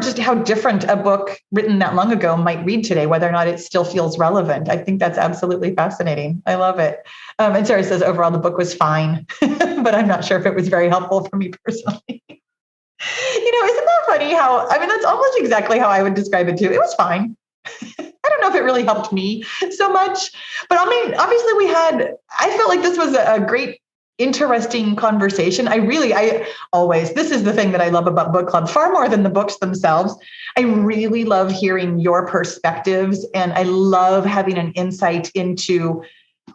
just how different a book written that long ago might read today, whether or not it still feels relevant. I think that's absolutely fascinating. I love it. And Sarah says overall the book was fine, but I'm not sure if it was very helpful for me personally. Isn't that funny that's almost exactly how I would describe it too. It was fine. I don't know if it really helped me so much, but obviously I felt like this was a great, interesting conversation. This is the thing that I love about book club far more than the books themselves. I really love hearing your perspectives, and I love having an insight into,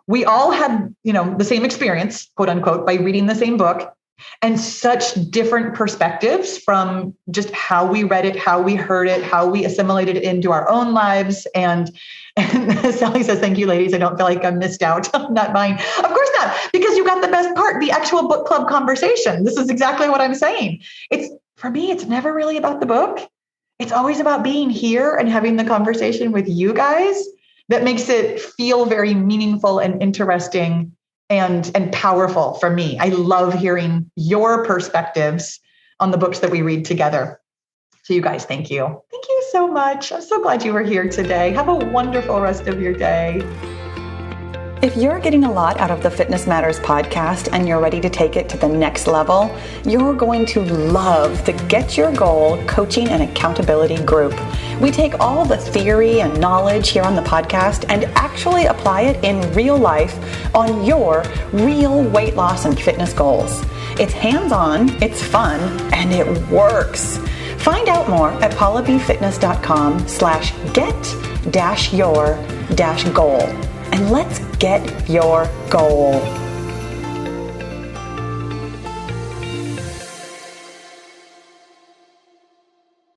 we all had, the same experience, quote unquote, by reading the same book, and such different perspectives from just how we read it, how we heard it, how we assimilated it into our own lives. And Sally says, thank you, ladies. I don't feel like I'm missed out on that mine. Of course not, because you got the best part, the actual book club conversation. This is exactly what I'm saying. For me, it's never really about the book. It's always about being here and having the conversation with you guys that makes it feel very meaningful and interesting and powerful for me. I love hearing your perspectives on the books that we read together. So you guys, thank you. Thank you so much. I'm so glad you were here today. Have a wonderful rest of your day. If you're getting a lot out of the Fitness Matters podcast and you're ready to take it to the next level, you're going to love the Get Your Goal Coaching and Accountability group. We take all the theory and knowledge here on the podcast and actually apply it in real life on your real weight loss and fitness goals. It's hands-on, it's fun, and it works. Find out more at paulabfitness.com/get-your-goal. And let's get your goal.